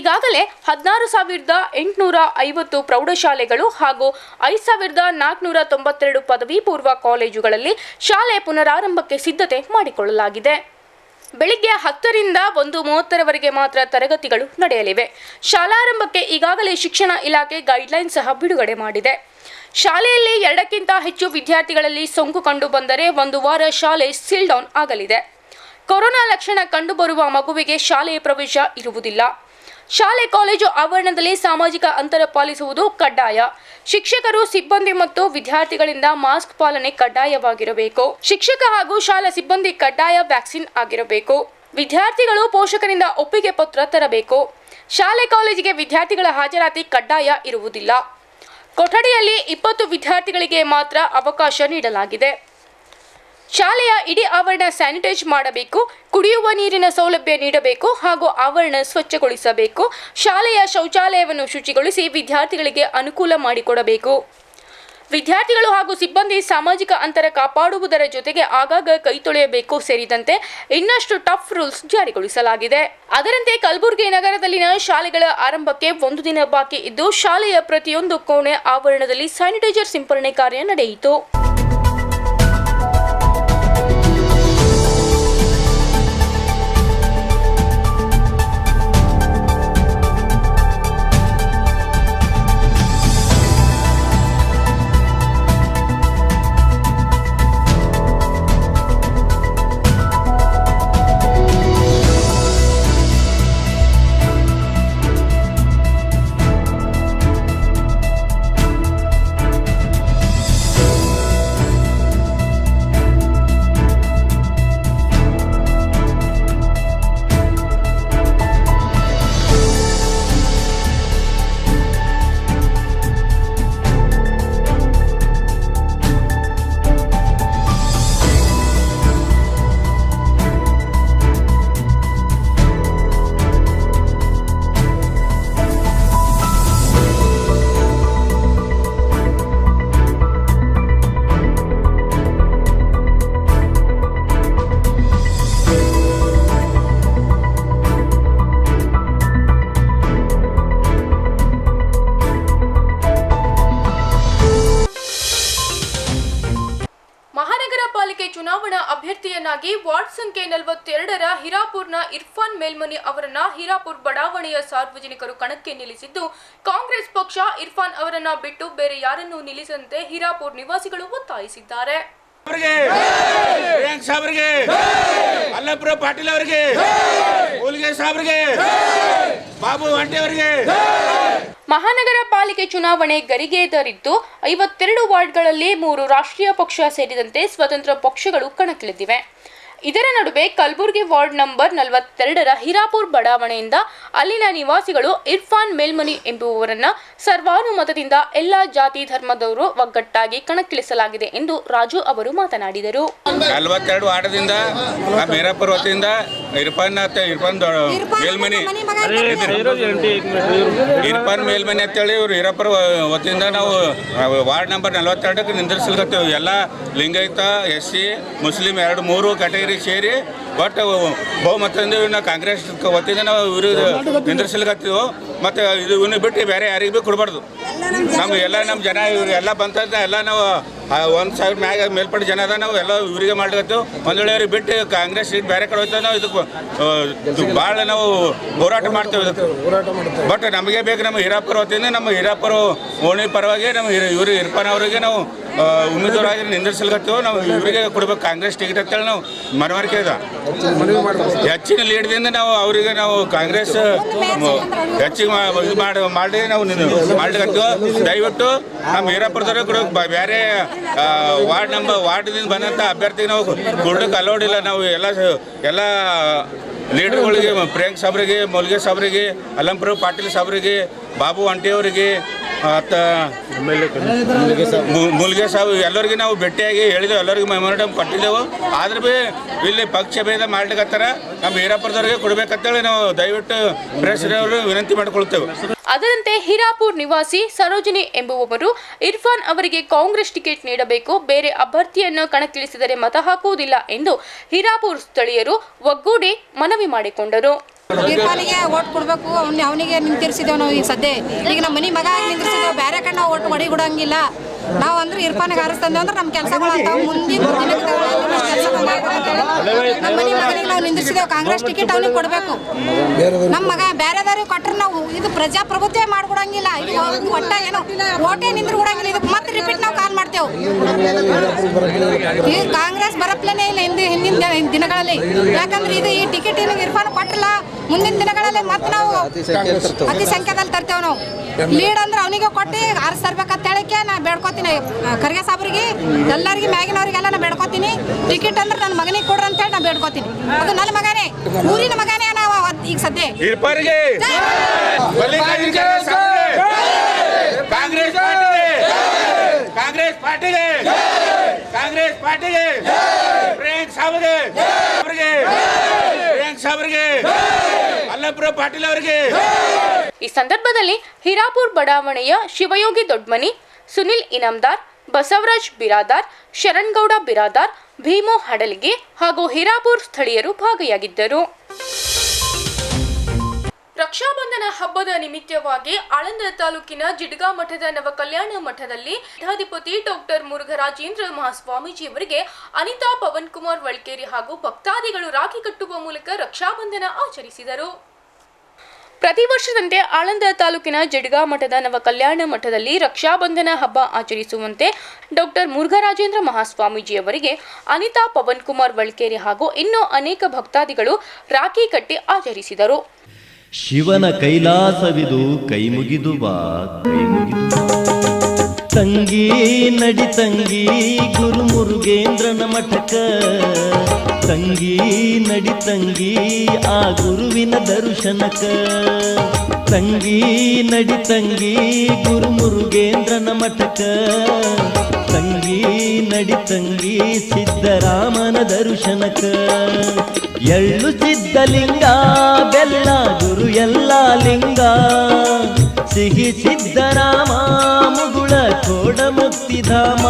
ಈಗಾಗಲೇ 16,850 ಪ್ರೌಢಶಾಲೆಗಳು ಹಾಗೂ 5,492 ಪದವಿ ಪೂರ್ವ ಕಾಲೇಜುಗಳಲ್ಲಿ ಶಾಲೆ ಪುನರಾರಂಭಕ್ಕೆ ಸಿದ್ಧತೆ ಮಾಡಿಕೊಳ್ಳಲಾಗಿದೆ. ಬೆಳಿಗ್ಗೆ 10ರಿಂದ 1:30ರವರೆಗೆ ಮಾತ್ರ ತರಗತಿಗಳು ನಡೆಯಲಿವೆ. ಶಾಲಾರಂಭಕ್ಕೆ ಈಗಾಗಲೇ ಶಿಕ್ಷಣ ಇಲಾಖೆ ಗೈಡ್ಲೈನ್ ಸಹ ಬಿಡುಗಡೆ ಮಾಡಿದೆ. ಶಾಲೆಯಲ್ಲಿ 2ಕ್ಕಿಂತ ಹೆಚ್ಚು ವಿದ್ಯಾರ್ಥಿಗಳಲ್ಲಿ ಸೋಂಕು ಕಂಡು ಬಂದರೆ 1 ವಾರ ಶಾಲೆ ಸೀಲ್ ಡೌನ್ ಆಗಲಿದೆ. ಕೊರೋನಾ ಲಕ್ಷಣ ಕಂಡುಬರುವ ಮಗುವಿಗೆ ಶಾಲೆಯ ಪ್ರವೇಶ ಇರುವುದಿಲ್ಲ. ಶಾಲೆ ಕಾಲೇಜು ಆವರಣದಲ್ಲಿ ಸಾಮಾಜಿಕ ಅಂತರ ಪಾಲಿಸುವುದು ಕಡ್ಡಾಯ. ಶಿಕ್ಷಕರು, ಸಿಬ್ಬಂದಿ ಮತ್ತು ವಿದ್ಯಾರ್ಥಿಗಳಿಂದ ಮಾಸ್ಕ್ ಪಾಲನೆ ಕಡ್ಡಾಯವಾಗಿರಬೇಕು. ಶಿಕ್ಷಕ ಹಾಗೂ ಶಾಲಾ ಸಿಬ್ಬಂದಿ ಕಡ್ಡಾಯ ವ್ಯಾಕ್ಸಿನ್ ಆಗಿರಬೇಕು. ವಿದ್ಯಾರ್ಥಿಗಳು ಪೋಷಕರಿಂದ ಒಪ್ಪಿಗೆ ಪತ್ರ ತರಬೇಕು. ಶಾಲೆ ಕಾಲೇಜಿಗೆ ವಿದ್ಯಾರ್ಥಿಗಳ ಹಾಜರಾತಿ ಕಡ್ಡಾಯ ಇರುವುದಿಲ್ಲ. ಕೊಠಡಿಯಲ್ಲಿ 20 ವಿದ್ಯಾರ್ಥಿಗಳಿಗೆ ಮಾತ್ರ ಅವಕಾಶ ನೀಡಲಾಗಿದೆ. ಶಾಲೆಯ ಇಡೀ ಆವರಣ ಸ್ಯಾನಿಟೈಸ್ ಮಾಡಬೇಕು, ಕುಡಿಯುವ ನೀರಿನ ಸೌಲಭ್ಯ ನೀಡಬೇಕು ಹಾಗೂ ಆವರಣ ಸ್ವಚ್ಛಗೊಳಿಸಬೇಕು. ಶಾಲೆಯ ಶೌಚಾಲಯವನ್ನು ಶುಚಿಗೊಳಿಸಿ ವಿದ್ಯಾರ್ಥಿಗಳಿಗೆ ಅನುಕೂಲ ಮಾಡಿಕೊಡಬೇಕು. ವಿದ್ಯಾರ್ಥಿಗಳು ಹಾಗೂ ಸಿಬ್ಬಂದಿ ಸಾಮಾಜಿಕ ಅಂತರ ಕಾಪಾಡುವುದರ ಜೊತೆಗೆ ಆಗಾಗ ಕೈ ತೊಳೆಯಬೇಕು ಸೇರಿದಂತೆ ಇನ್ನಷ್ಟು ಟಫ್ ರೂಲ್ಸ್ ಜಾರಿಗೊಳಿಸಲಾಗಿದೆ. ಅದರಂತೆ ಕಲಬುರಗಿ ನಗರದಲ್ಲಿನ ಶಾಲೆಗಳ ಆರಂಭಕ್ಕೆ 1 ದಿನ ಬಾಕಿ ಇದ್ದು ಶಾಲೆಯ ಪ್ರತಿಯೊಂದು ಕೋಣೆ ಆವರಣದಲ್ಲಿ ಸ್ಯಾನಿಟೈಸರ್ ಸಿಂಪರಣೆ ಕಾರ್ಯ ನಡೆಯಿತು. ಚುನಾವಣಾ ಅಭ್ಯರ್ಥಿಯನ್ನಾಗಿ ವಾರ್ಡ್ ಸಂಖ್ಯೆ 42ರ ಹಿರಾಪುರ್ನ ಇರ್ಫಾನ್ ಮೇಲ್ಮನಿ ಅವರನ್ನ ಹಿರಾಪುರ್ ಬಡಾವಣೆಯ ಸಾರ್ವಜನಿಕರು ಕಣಕ್ಕೆ ನಿಲ್ಲಿಸಿದ್ದು, ಕಾಂಗ್ರೆಸ್ ಪಕ್ಷ ಇರ್ಫಾನ್ ಅವರನ್ನ ಬಿಟ್ಟು ಬೇರೆ ಯಾರನ್ನೂ ನಿಲ್ಲಿಸದಂತೆ ಹಿರಾಪುರ್ ನಿವಾಸಿಗಳು ಒತ್ತಾಯಿಸಿದ್ದಾರೆ. ಅಲ್ಲಪುರ ಪಾಟೀಲ್ ಅವರಿಗೆ, ಮೂಲ್ಗೆ ಸಾಬ್ರಿಗೆ, ಬಾಬು ವಂಟೆ ಅವರಿಗೆ. ಮಹಾನಗರ ಪಾಲಿಕೆ ಚುನಾವಣೆ ಗರಿಗೆದರಿದ್ದು 52 ವಾರ್ಡ್ಗಳಲ್ಲಿ 3 ರಾಷ್ಟ್ರೀಯ ಪಕ್ಷ ಸೇರಿದಂತೆ ಸ್ವತಂತ್ರ ಪಕ್ಷಗಳು ಕಣಕ್ಕಿಳಿದಿವೆ. ಇದರ ನಡುವೆ ಕಲಬುರಗಿ ವಾರ್ಡ್ ನಂಬರ್ 42ರ ಹಿರಾಪುರ್ ಬಡಾವಣೆಯಿಂದ ಅಲ್ಲಿನ ನಿವಾಸಿಗಳು ಇರ್ಫಾನ್ ಮೇಲ್ಮನಿ ಎಂಬುವವರನ್ನ ಸರ್ವಾನುಮತದಿಂದ ಎಲ್ಲಾ ಜಾತಿ ಧರ್ಮದವರು ಒಗ್ಗಟ್ಟಾಗಿ ಕಣಕ್ಕಿಳಿಸಲಾಗಿದೆ ಎಂದು ರಾಜು ಅವರು ಮಾತನಾಡಿದರು. 42 ವಾರ್ಡ್ದಿಂದ ಹಿರಾಪುರ್ ವತಿಯಿಂದ ಇರ್ಫಾನ್ ಮೇಲ್ಮನಿ ಅಂತೇಳಿ ಇವ್ರು ಹಿರಾಪುರ ವತಿಯಿಂದ ನಾವು ವಾರ್ಡ್ ನಂಬರ್ 42ಕ್ಕೆ ನಿಂದಿರ್ಸಲ್ಕತ್ತೀವಿ. ಎಲ್ಲ ಲಿಂಗಾಯತ, SC, ಮುಸ್ಲಿಂ 2-3 ಕ್ಯಾಟಗರಿ ಸೇರಿ ಒಟ್ಟು ಬಹುಮತದಿಂದ ಇವನ್ನ ಕಾಂಗ್ರೆಸ್ ವತಿಯಿಂದ ನಾವು ಇವ್ರಿಗೆ ನಿಂದಿರ್ಸಲ್ಕತ್ತೀವಿ. ಮತ್ತು ಇದು ಇವನ್ನ ಬಿಟ್ಟು ಬೇರೆ ಯಾರಿಗೆ ಭೀ ಕೊಡಬಾರ್ದು. ನಮ್ಮ ಜನ ಇವ್ರಿಗೆಲ್ಲ ಬಂತಂದ್ರೆ ಎಲ್ಲ ನಾವು 1,000 ಮೇಲ್ಪಟ್ಟು ಜನ ಅದ, ನಾವು ಎಲ್ಲ ಇವರಿಗೆ ಮಾಡ್ಲತ್ತೀವಿ. ಒಂದು ವೇಳೆ ಅವ್ರಿಗೆ ಬಿಟ್ಟು ಕಾಂಗ್ರೆಸ್ ಸೀಟ್ ಬೇರೆ ಕಡೆ ಹೋಗ್ತದೆ, ನಾವು ಇದಕ್ಕೆ ಭಾಳ ನಾವು ಹೋರಾಟ ಮಾಡ್ತೇವೆ ಇದಕ್ಕೆ. ಬಟ್ ನಮಗೆ ಬೇಕು ನಮ್ಮ ಹಿರಾಪುರ ವತಿಯಿಂದ, ನಮ್ಮ ಹಿರಾಪುರ ಓಣಿ ಪರವಾಗಿ ನಮ್ಮ ಇವರು ಇರ್ಫಾನ್ ಅವರಿಗೆ ನಾವು ಉಮೇದುವಾರಾಗಿ ನಿಂದಿರ್ಸಲ್ಕತ್ತೀವಿ. ನಾವು ಇವರಿಗೆ ಕೊಡ್ಬೇಕು ಕಾಂಗ್ರೆಸ್ ಟಿಕೆಟ್ ಅಂತೇಳಿ ನಾವು ಮನವರಿಕೆ ಇದೆ. ಹೆಚ್ಚಿನ ಲೀಡ್ದಿಂದ ನಾವು ಅವರಿಗೆ ನಾವು ಕಾಂಗ್ರೆಸ್ ಹೆಚ್ಚಿಗೆ ಇದು ಮಾಡಿ ನಾವು ಮಾಡ್ಲಿಕತ್ತೀವಿ. ದಯವಿಟ್ಟು ನಮ್ಮ ಹಿರಾಪುರದವ್ರಿಗೆ ಕೊಡಬೇಕು. ಬೇರೆ ವಾರ್ಡ್ದಿಂದ ಬಂದಂಥ ಅಭ್ಯರ್ಥಿಗೆ ನಾವು ಕೊಡೋಕ್ಕೆ ಅಲೌಡ್ ಇಲ್ಲ. ನಾವು ಎಲ್ಲ ಲೀಡರ್ಗಳಿಗೆ, ಪ್ರಿಯಾಂಕ್ ಸಾಬ್ರಿಗೆ, ಮೌಲ್ಗೆ ಸಾಬ್ರಿಗೆ, ಅಲ್ಲಂಪುರ ಪಾಟೀಲ್ ಸಾಬ್ರಿಗೆ, ಬಾಬು ವಂಟೆ ಅವರಿಗೆ, ಮತ್ತು ಮೂಲ್ಗೆ ಸಾಬ್ ಎಲ್ಲರಿಗೆ ನಾವು ಭೇಟಿಯಾಗಿ ಹೇಳಿದೆವು. ಎಲ್ಲರಿಗೂ ಮೆಮೊರಂಡಮ್ ಕೊಟ್ಟಿದ್ದೆವು. ಆದ್ರೆ ಭೀ ಇಲ್ಲಿ ಪಕ್ಷ ಭೇದ ಮಾಡ್ಲಿಕತ್ತಾರ. ನಮ್ಮ ಹಿರಾಪುರದವ್ರಿಗೆ ಕೊಡ್ಬೇಕಂತೇಳಿ ನಾವು ದಯವಿಟ್ಟು ಪ್ರೆಸ್ನವರು ವಿನಂತಿ ಮಾಡಿಕೊಳ್ತೇವೆ. ಅದರಂತೆ ಹಿರಾಪುರ್ ನಿವಾಸಿ ಸರೋಜಿನಿ ಎಂಬುವವರು ಇರ್ಫಾನ್ ಅವರಿಗೆ ಕಾಂಗ್ರೆಸ್ ಟಿಕೆಟ್ ನೀಡಬೇಕು, ಬೇರೆ ಅಭ್ಯರ್ಥಿಯನ್ನು ಕಣಕ್ಕಿಳಿಸಿದರೆ ಮತ ಹಾಕುವುದಿಲ್ಲ ಎಂದು ಹಿರಾಪುರ್ ಸ್ಥಳೀಯರು ಒಗ್ಗೂಡಿ ಮನವಿ ಮಾಡಿಕೊಂಡರು. ಇರ್ಫಾನಿಗೆ ಓಟ್ ಕೊಡಬೇಕು, ಅವನಿಗೆ ನಿಂತಿರ್ಸಿದ್ದೇವೆ ನಾವು. ಈಗ ಸದ್ಯ ಈಗ ನಮ್ಮ ಮನೆ ಮಗ ನಿಂತಿರ್ಸಿದ್ದೇವೆ, ಬೇರೆ ಕಡೆ ನಾವು ಓಟ್ ಹೊಡಿಬಿಡಂಗಿಲ್ಲ. ನಾವು ಅಂದ್ರೆ ಇರ್ಫಾನಿಗೆ ಹಾರಿಸ್ತಂದೇವೆ ಅಂದ್ರೆ ನಮ್ಮ ಕೆಲಸಗಳು ಆಗ್ತಾವೆ. ಮುಂದಿನ ನಮ್ಮ ಮನೆ ಮಗನಿಗೆ ನಾವು ನಿಂದಿರ್ಸಿದ್ದೇವೆ, ಕಾಂಗ್ರೆಸ್ ಟಿಕೆಟ್ ಅವನಿಗೆ ಕೊಡಬೇಕು. ನಮ್ಮ ಮಗ ಬೇರೆದವ್ರಿಗೆ ಕೊಟ್ಟರೆ ನಾವು ಇದು ಪ್ರಜಾಪ್ರಭುತ್ವ ಮಾಡ್ಕೊಡಂಗಿಲ್ಲ. ಇದು ಒಟ್ಟ ಏನೋ ಓಟೇ ನಿಂದ್ರು ಕೊಡಂಗಿಲ್ಲ. ಇದಕ್ಕೆ ಮತ್ತೆ ರಿಪೀಟ್ ನಾವು ಕಾಲ್ ಮಾಡ್ತೇವೆ. ಈಗ ಕಾಂಗ್ರೆಸ್ ಬರಪ್ಲೇನೇ ಇಲ್ಲ ಹಿಂದಿನ ದಿನಗಳಲ್ಲಿ. ಯಾಕಂದ್ರೆ ಇದು ಈ ಟಿಕೆಟ್ ಇರ್ಫಾನ್ ಕೊಟ್ಟಿಲ್ಲ, ಮುಂದಿನ ದಿನಗಳಲ್ಲಿ ಮತ್ತೆ ನಾವು ಅತಿ ಸಂಖ್ಯಾದಲ್ಲಿ ತರ್ತೇವೆ. ನಾವು ಲೀಡ್ ಅಂದ್ರೆ ಅವನಿಗೆ ಕೊಟ್ಟು ಆರಿಸ್ತರ್ಬೇಕಂತ ಹೇಳಿಕೆ ನಾ ಬೇಡ್ಕೋತೀನಿ. ಖರ್ಗೆ ಸಾಬ್ರಿಗೆ ಎಲ್ಲರಿಗೆ ಮ್ಯಾಗಿನವ್ರಿಗೆಲ್ಲ ನಾ ಬೇಡ್ಕೋತೀನಿ. ಟಿಕೆಟ್ ಅಂದ್ರೆ ನನ್ನ ಮಗನಿಗೆ ಕೊಡ್ರಿ ಅಂತೇಳಿ ನಾ ಬೇಡ್ಕೋತೀನಿ. ಅದು ನನ್ನ ಮಗನೇ, ಊರಿನ ಮಗನೇ. ನಾವು ಈಗ ಸದ್ಯ ಹಿರಪರಿಗೆ ಮಲ್ಲಿಕಾರ್ಜುನ ಖರ್ಗೆ ಸಾಹೇಬ್ರಿಗೆ, ಕಾಂಗ್ರೆಸ್ ಪಾರ್ಟಿಗೆ ಕಾಂಗ್ರೆಸ್ ಪಾರ್ಟಿಗೆ ಪ್ರಿಯಾಂಕ್ ಸಾಬ್ರಿಗೆ ಅಲ್ಲಪುರ ಪಾಟೀಲ್ ಅವರಿಗೆ. ಈ ಸಂದರ್ಭದಲ್ಲಿ ಹಿರಾಪುರ್ ಬಡಾವಣೆಯ ಶಿವಯೋಗಿ ದೊಡ್ಮನಿ, ಸುನಿಲ್ ಇನಾಮ್ದಾರ್, ಬಸವರಾಜ್ ಬಿರಾದಾರ್, ಶರಣ್ಗೌಡ ಬಿರಾದಾರ್, ಭೀಮೋ ಹಡಲಿಗೆ ಹಾಗೂ ಹಿರಾಪುರ್ ಸ್ಥಳೀಯರು ಭಾಗಿಯಾಗಿದ್ದರು. ರಕ್ಷಾಬಂಧನ ಹಬ್ಬದ ನಿಮಿತ್ತವಾಗಿ ಆಳಂದ ತಾಲೂಕಿನ ಜಿಡ್ಗಾ ಮಠದ ನವಕಲ್ಯಾಣ ಮಠದಲ್ಲಿ ಪೀಠಾಧಿಪತಿ ಡಾಕ್ಟರ್ ಮುರುಘರಾಜೇಂದ್ರ ಮಹಾಸ್ವಾಮೀಜಿಯವರಿಗೆ ಅನಿತಾ ಪವನ್ ಕುಮಾರ್ ವಳ್ಕೇರಿ ಹಾಗೂ ಭಕ್ತಾದಿಗಳು ರಾಖಿ ಕಟ್ಟುವ ಮೂಲಕ ರಕ್ಷಾಬಂಧನ ಆಚರಿಸಿದರು. ಪ್ರತಿ ವರ್ಷದಂತೆ ಆಳಂದ ತಾಲೂಕಿನ ಜಿಡ್ಗಾ ಮಠದ ನವಕಲ್ಯಾಣ ಮಠದಲ್ಲಿ ರಕ್ಷಾಬಂಧನ ಹಬ್ಬ ಆಚರಿಸುವಂತೆ ಡಾಕ್ಟರ್ ಮುರುಘರಾಜೇಂದ್ರ ಮಹಾಸ್ವಾಮೀಜಿಯವರಿಗೆ ಅನಿತಾ ಪವನ್ ಕುಮಾರ್ ವಳ್ಕೇರಿ ಹಾಗೂ ಇನ್ನೂ ಅನೇಕ ಭಕ್ತಾದಿಗಳು ರಾಖಿ ಕಟ್ಟಿ ಆಚರಿಸಿದರು. ಶಿವನ ಕೈಲಾಸವಿದು ಕೈಮುಗಿದು ಬಾ ಕೈಮುಗಿದು ತಂಗಿ ನಡಿ ತಂಗಿ ಗುರು ಮುರುಗೇಂದ್ರನ ಮಠಕ ತಂಗಿ ನಡಿ ತಂಗಿ ಆ ಗುರುವಿನ ದರ್ಶನಕ ತಂಗಿ ನಡಿ ತಂಗಿ ಗುರು ಮುರುಗೇಂದ್ರನ ಮಠಕ ತಂಗಿ ನಡಿ ತಂಗಿ ಸಿದ್ದರಾಮನ ದರ್ಶನಕ ಎಳ್ಳು ಸಿದ್ಧಲಿಂಗ ಬೆಲ್ಲ ಗುರು ಎಲ್ಲ ಲಿಂಗ ಸಿಹಿ ಸಿದ್ದರಾಮ ಮುಗುಳ ಕೋಡ ಮುಕ್ತಿಧಾಮ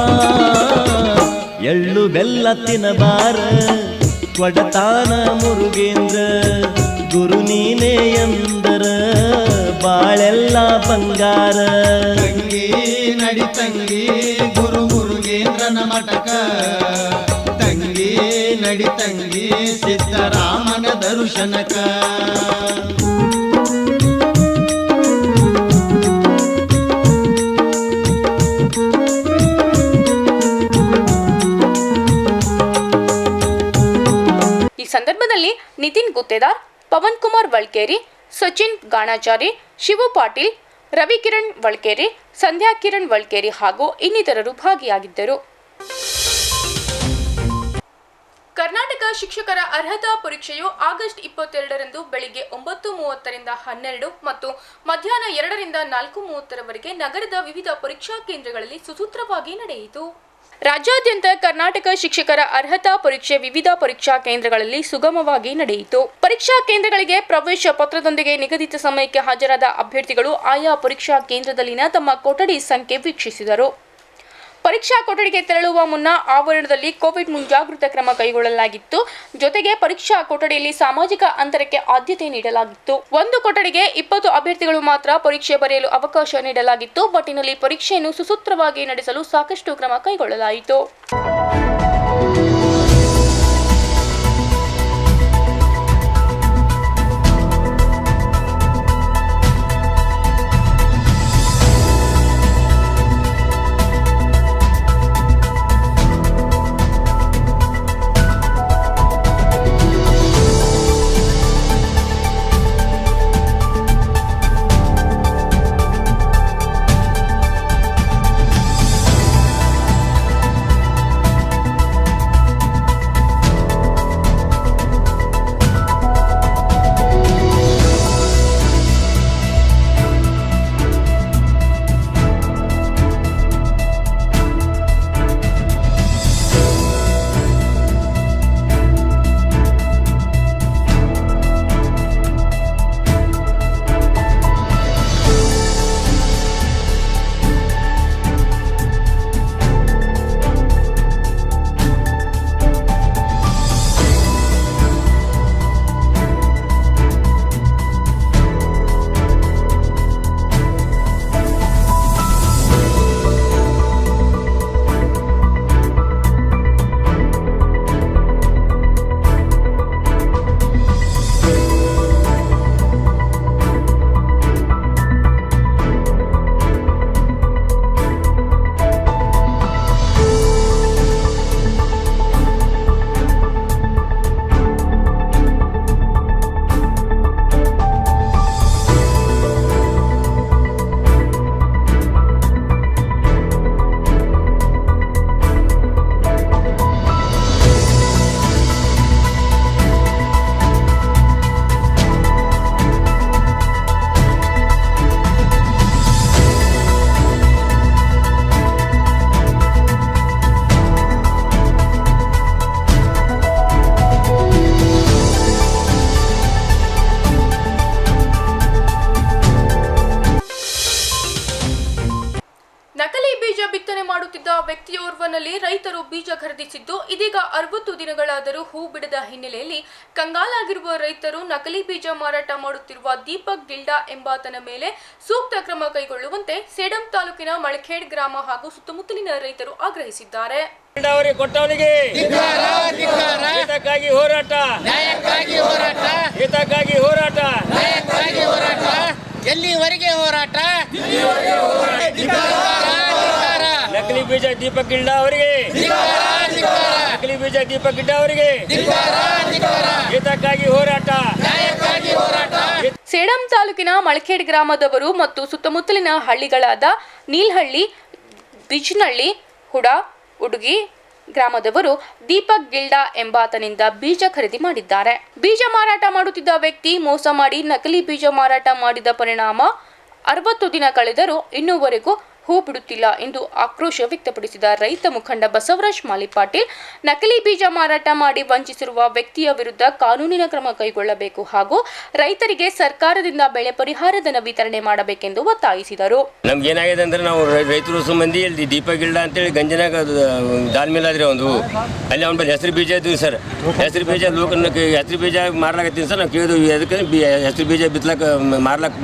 ಎಳ್ಳು ಬೆಲ್ಲ ತಿನ್ನಬಾರ ಕೊಡತಾನ ಮುರುಗೇಂದ್ರ ಗುರು ನೀನೇ ಎಂದರ ಬಾಳೆಲ್ಲ ಬಂಗಾರ ತಂಗಿ ನಡಿ ತಂಗಿ ಗುರು ಮುರುಗೇಂದ್ರನ ಮಠಕ ತಂಗಿ ನಡಿ ತಂಗಿ ಸಿದ್ದರಾಮನ ದರ್ಶನಕ ಈ ಸಂದರ್ಭದಲ್ಲಿ ನಿತಿನ್ ಗುತ್ತೇದಾರ್, ಪವನ್ ಕುಮಾರ್ ವಳ್ಕೇರಿ, ಸಚಿನ್ ಗಾಣಾಚಾರಿ, ಶಿವು ಪಾಟೀಲ್, ರವಿಕಿರಣ್ ವಳ್ಕೇರಿ, ಸಂಧ್ಯಾ ಕಿರಣ್ ವಳ್ಕೇರಿ ಹಾಗೂ ಇನ್ನಿತರರು ಭಾಗಿಯಾಗಿದ್ದರು. ಕರ್ನಾಟಕ ಶಿಕ್ಷಕರ ಅರ್ಹತಾ ಪರೀಕ್ಷೆಯು ಆಗಸ್ಟ್ 22ರಂದು ಬೆಳಿಗ್ಗೆ 9:30ರಿಂದ 12 ಮತ್ತು ಮಧ್ಯಾಹ್ನ 2ರಿಂದ 4:30ರವರೆಗೆ ನಗರದ ವಿವಿಧ ಪರೀಕ್ಷಾ ಕೇಂದ್ರಗಳಲ್ಲಿ ಸುಸೂತ್ರವಾಗಿ ನಡೆಯಿತು. ರಾಜ್ಯಾದ್ಯಂತ ಕರ್ನಾಟಕ ಶಿಕ್ಷಕರ ಅರ್ಹತಾ ಪರೀಕ್ಷೆ ವಿವಿಧ ಪರೀಕ್ಷಾ ಕೇಂದ್ರಗಳಲ್ಲಿ ಸುಗಮವಾಗಿ ನಡೆಯಿತು. ಪರೀಕ್ಷಾ ಕೇಂದ್ರಗಳಿಗೆ ಪ್ರವೇಶ ಪತ್ರದೊಂದಿಗೆ ನಿಗದಿತ ಸಮಯಕ್ಕೆ ಹಾಜರಾದ ಅಭ್ಯರ್ಥಿಗಳು ಆಯಾ ಪರೀಕ್ಷಾ ಕೇಂದ್ರದಲ್ಲಿನ ತಮ್ಮ ಕೊಠಡಿ ಸಂಖ್ಯೆ ವೀಕ್ಷಿಸಿದರು. ಪರೀಕ್ಷಾ ಕೊಠಡಿಗೆ ತೆರಳುವ ಮುನ್ನ ಆವರಣದಲ್ಲಿ ಕೋವಿಡ್ ಮುಂಜಾಗೃತಾ ಕ್ರಮ ಕೈಗೊಳ್ಳಲಾಗಿತ್ತು. ಜೊತೆಗೆ ಪರೀಕ್ಷಾ ಕೊಠಡಿಯಲ್ಲಿ ಸಾಮಾಜಿಕ ಅಂತರಕ್ಕೆ ಆದ್ಯತೆ ನೀಡಲಾಗಿತ್ತು. ಒಂದು ಕೊಠಡಿಗೆ 20 ಅಭ್ಯರ್ಥಿಗಳು ಮಾತ್ರ ಪರೀಕ್ಷೆ ಬರೆಯಲು ಅವಕಾಶ ನೀಡಲಾಗಿತ್ತು. ಒಟ್ಟಿನಲ್ಲಿ ಪರೀಕ್ಷೆಯನ್ನು ಸುಸೂತ್ರವಾಗಿ ನಡೆಸಲು ಸಾಕಷ್ಟು ಕ್ರಮ ಕೈಗೊಳ್ಳಲಾಯಿತು. ಖರೀದಿಸಿದ್ದು ಇದೀಗ 60 ದಿನಗಳಾದರೂ ಹೂ ಬಿಡದ ಹಿನ್ನೆಲೆಯಲ್ಲಿ ಕಂಗಾಲಾಗಿರುವ ರೈತರು ನಕಲಿ ಬೀಜ ಮಾರಾಟ ಮಾಡುತ್ತಿರುವ ದೀಪಕ್ ಗಿಲ್ಡಾ ಎಂಬಾತನ ಮೇಲೆ ಸೂಕ್ತ ಕ್ರಮ ಕೈಗೊಳ್ಳುವಂತೆ ಸೇಡಂ ತಾಲೂಕಿನ ಮಳಖೇಡ್ ಗ್ರಾಮ ಹಾಗೂ ಸುತ್ತಮುತ್ತಲಿನ ರೈತರು ಆಗ್ರಹಿಸಿದ್ದಾರೆ. ಎಲ್ಲಿವರೆಗೆ ಹೋರಾಟ? ನಕಲಿ ಬೀಜ ದೀಪಕ್ ಗಿಲ್ಡಾ ಅವರಿಗೆ, ನಕಲಿ ಬೀಜ ದೀಪಕ್ ಗಿಲ್ಡಾ ಅವರಿಗೆ ಹಿತಕ್ಕಾಗಿ ಹೋರಾಟ. ಸೇಡಂ ತಾಲೂಕಿನ ಮಳಖೇಡ್ ಗ್ರಾಮದವರು ಮತ್ತು ಸುತ್ತಮುತ್ತಲಿನ ಹಳ್ಳಿಗಳಾದ ನೀಲ್ಹಳ್ಳಿ, ಬಿಜ್ನಳ್ಳಿ, ಹುಡ, ಉಡುಗಿ ಗ್ರಾಮದವರು ದೀಪಕ್ ಗಿಲ್ಡಾ ಎಂಬಾತನಿಂದ ಬೀಜ ಖರೀದಿ ಮಾಡಿದ್ದಾರೆ. ಬೀಜ ಮಾರಾಟ ಮಾಡುತ್ತಿದ್ದ ವ್ಯಕ್ತಿ ಮೋಸ ಮಾಡಿ ನಕಲಿ ಬೀಜ ಮಾರಾಟ ಮಾಡಿದ ಪರಿಣಾಮ 60 ದಿನ ಕಳೆದರೂ ಇನ್ನೂವರೆಗೂ ಹೂ ಬಿಡುತ್ತಿಲ್ಲ ಎಂದು ಆಕ್ರೋಶ ವ್ಯಕ್ತಪಡಿಸಿದ ರೈತ ಮುಖಂಡ ಬಸವರಾಜ್ ಮಾಲಿಪಾಟೀಲ್, ನಕಲಿ ಬೀಜ ಮಾರಾಟ ಮಾಡಿ ವಂಚಿಸಿರುವ ವ್ಯಕ್ತಿಯ ವಿರುದ್ಧ ಕಾನೂನಿನ ಕ್ರಮ ಕೈಗೊಳ್ಳಬೇಕು ಹಾಗೂ ರೈತರಿಗೆ ಸರ್ಕಾರದಿಂದ ಬೆಳೆ ಪರಿಹಾರ ಧನ ವಿತರಣೆ ಮಾಡಬೇಕೆಂದು ಒತ್ತಾಯಿಸಿದರು. ನಮ್ಗೆ ಏನಾಗಿದೆ ಅಂದ್ರೆ ನಾವು ರೈತರು ಸುಮಂದಿ ಇಲ್ಲಿ ದೀಪಕ್ ಗಿಲ್ಡಾ ಅಂತೇಳಿ ಗಂಜನಾಗ ದಾಲ್ ಮಿಲ್ ಆದ್ರೆ ಒಂದು ಅಲ್ಲಿ ಅವ್ನ ಹೆಸರು ಬೀಜ ಇದ್ವಿ ಸರ್. ಹೆಸರು ಬೀಜ ಹೆಸರು ಬೀಜ ಮಾರ್ಲಾಕತ್ತೀವಿ ಸರ್. ನಾವು ಕೇಳಿದ್ವಿ ಅದಕ್ಕೆ ಹೆಸರು ಬೀಜ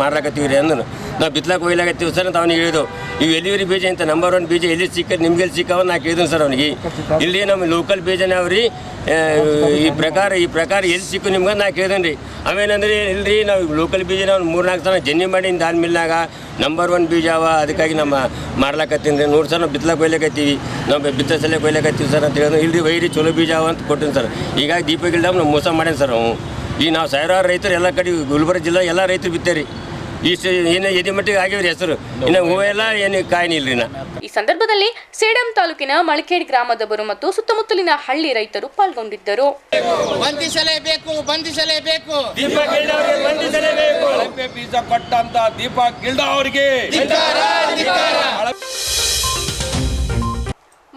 ಮಾರ್ಲಾಕತ್ತೀವಿ ರೀ ಅಂದ್ರೆ ನಾವು ಬಿತ್ಲಾಕ ಹೋಗ್ಲಾಕತ್ತೀವಿ ಸರ್ ಅಂತ ಅವ್ನಿಗೆ ಹೇಳಿದ್ವು. ಇವು ಎಲ್ಲಿವರಿ ಬೀಜ ಅಂತ ನಂಬರ್ 1 ಬೀಜ ಎಲ್ಲಿ ಸಿಕ್ಕ ನಿಮ್ಗೆ ಎಲ್ಲಿ ಸಿಕ್ಕವ ನಾ ಕೇಳಿದ್ವಿ ಸರ್ ಅವನಿಗೆ. ಇಲ್ಲಿ ನಮ್ಮ ಲೋಕಲ್ ಬೀಜನೇ ಅವ್ರಿ, ಈ ಪ್ರಕಾರ ಎಲ್ಲಿ ಸಿಕ್ಕು ನಿಮ್ಗೆ ನಾ ಕೇಳಿದೆನು ರೀ. ಆಮೇಲೆ ಇಲ್ರಿ ನಾವು ಲೋಕಲ್ ಬೀಜ ನಾವು 3-4 ಸಲ ಜನ್ನಿ ಮಾಡಿ ದಾಲ್ ಮಿಲ್ನಾಗ ನಂಬರ್ 1 ಬೀಜ ಅವ, ಅದಕ್ಕಾಗಿ ನಮ್ಮ ಮಾರ್ಲಾಕತ್ತೀನಿ ರೀ. 100 ಸಲ ನಾವು ಬಿತ್ಲಾಕ ಹೋಗ್ಲಾಕತ್ತೀವಿ, ನಾವು ಬಿತ್ತ ಸಲಕ್ಕೆ ಹೋಗ್ಲಾಕತ್ತೀವಿ ಸರ್ ಅಂತ ಹೇಳಿದ್ರು. ಇಲ್ರಿ ವೈರಿ ಚಲೋ ಬೀಜ ಅವ ಅಂತ ಕೊಟ್ಟಿನಿ ಸರ್. ಹೀಗಾಗಿ ದೀಪಕ್ ಗಿಲ್ಡಾ ನಾವು ಮೋಸ ಮಾಡ್ಯಾನ ಸರ್. ನಾವು ಈಗ ನಾವು ಸಾವಿರಾರು ರೈತರು ಎಲ್ಲ ಕಡೆ ಗುಲ್ಬರ್ಗ ಜಿಲ್ಲಾ ಎಲ್ಲ ರೈತರು ಬಿತ್ತೇರಿ. ಇಷ್ಟು ಏನು ಎದಿ ಮಟ್ಟಿಗೆ ಆಗಿವ್ರಿ ಹೆಸರು, ಇನ್ನು ಹೂವೆಲ್ಲ ಏನು ಕಾಯಿನಿಲ್ರಿ ನಾ. ಈ ಸಂದರ್ಭದಲ್ಲಿ ಸೇಡಂ ತಾಲೂಕಿನ ಮಳಖೇಡ್ ಗ್ರಾಮದವರು ಮತ್ತು ಸುತ್ತಮುತ್ತಲಿನ ಹಳ್ಳಿ ರೈತರು ಪಾಲ್ಗೊಂಡಿದ್ದರು. ಬಂಧಿಸಲೇಬೇಕು, ಬಂಧಿಸಲೇಬೇಕು, ದೀಪಕ್ ಗಿಲ್ಡಾ ಅವರಿಗೆ ಬಂಧಿಸಲೇಬೇಕು. ಬೀಜ ಕೊಟ್ಟಂತ ದೀಪಕ್ ಗಿಲ್ಡಾ ಅವರಿಗೆ.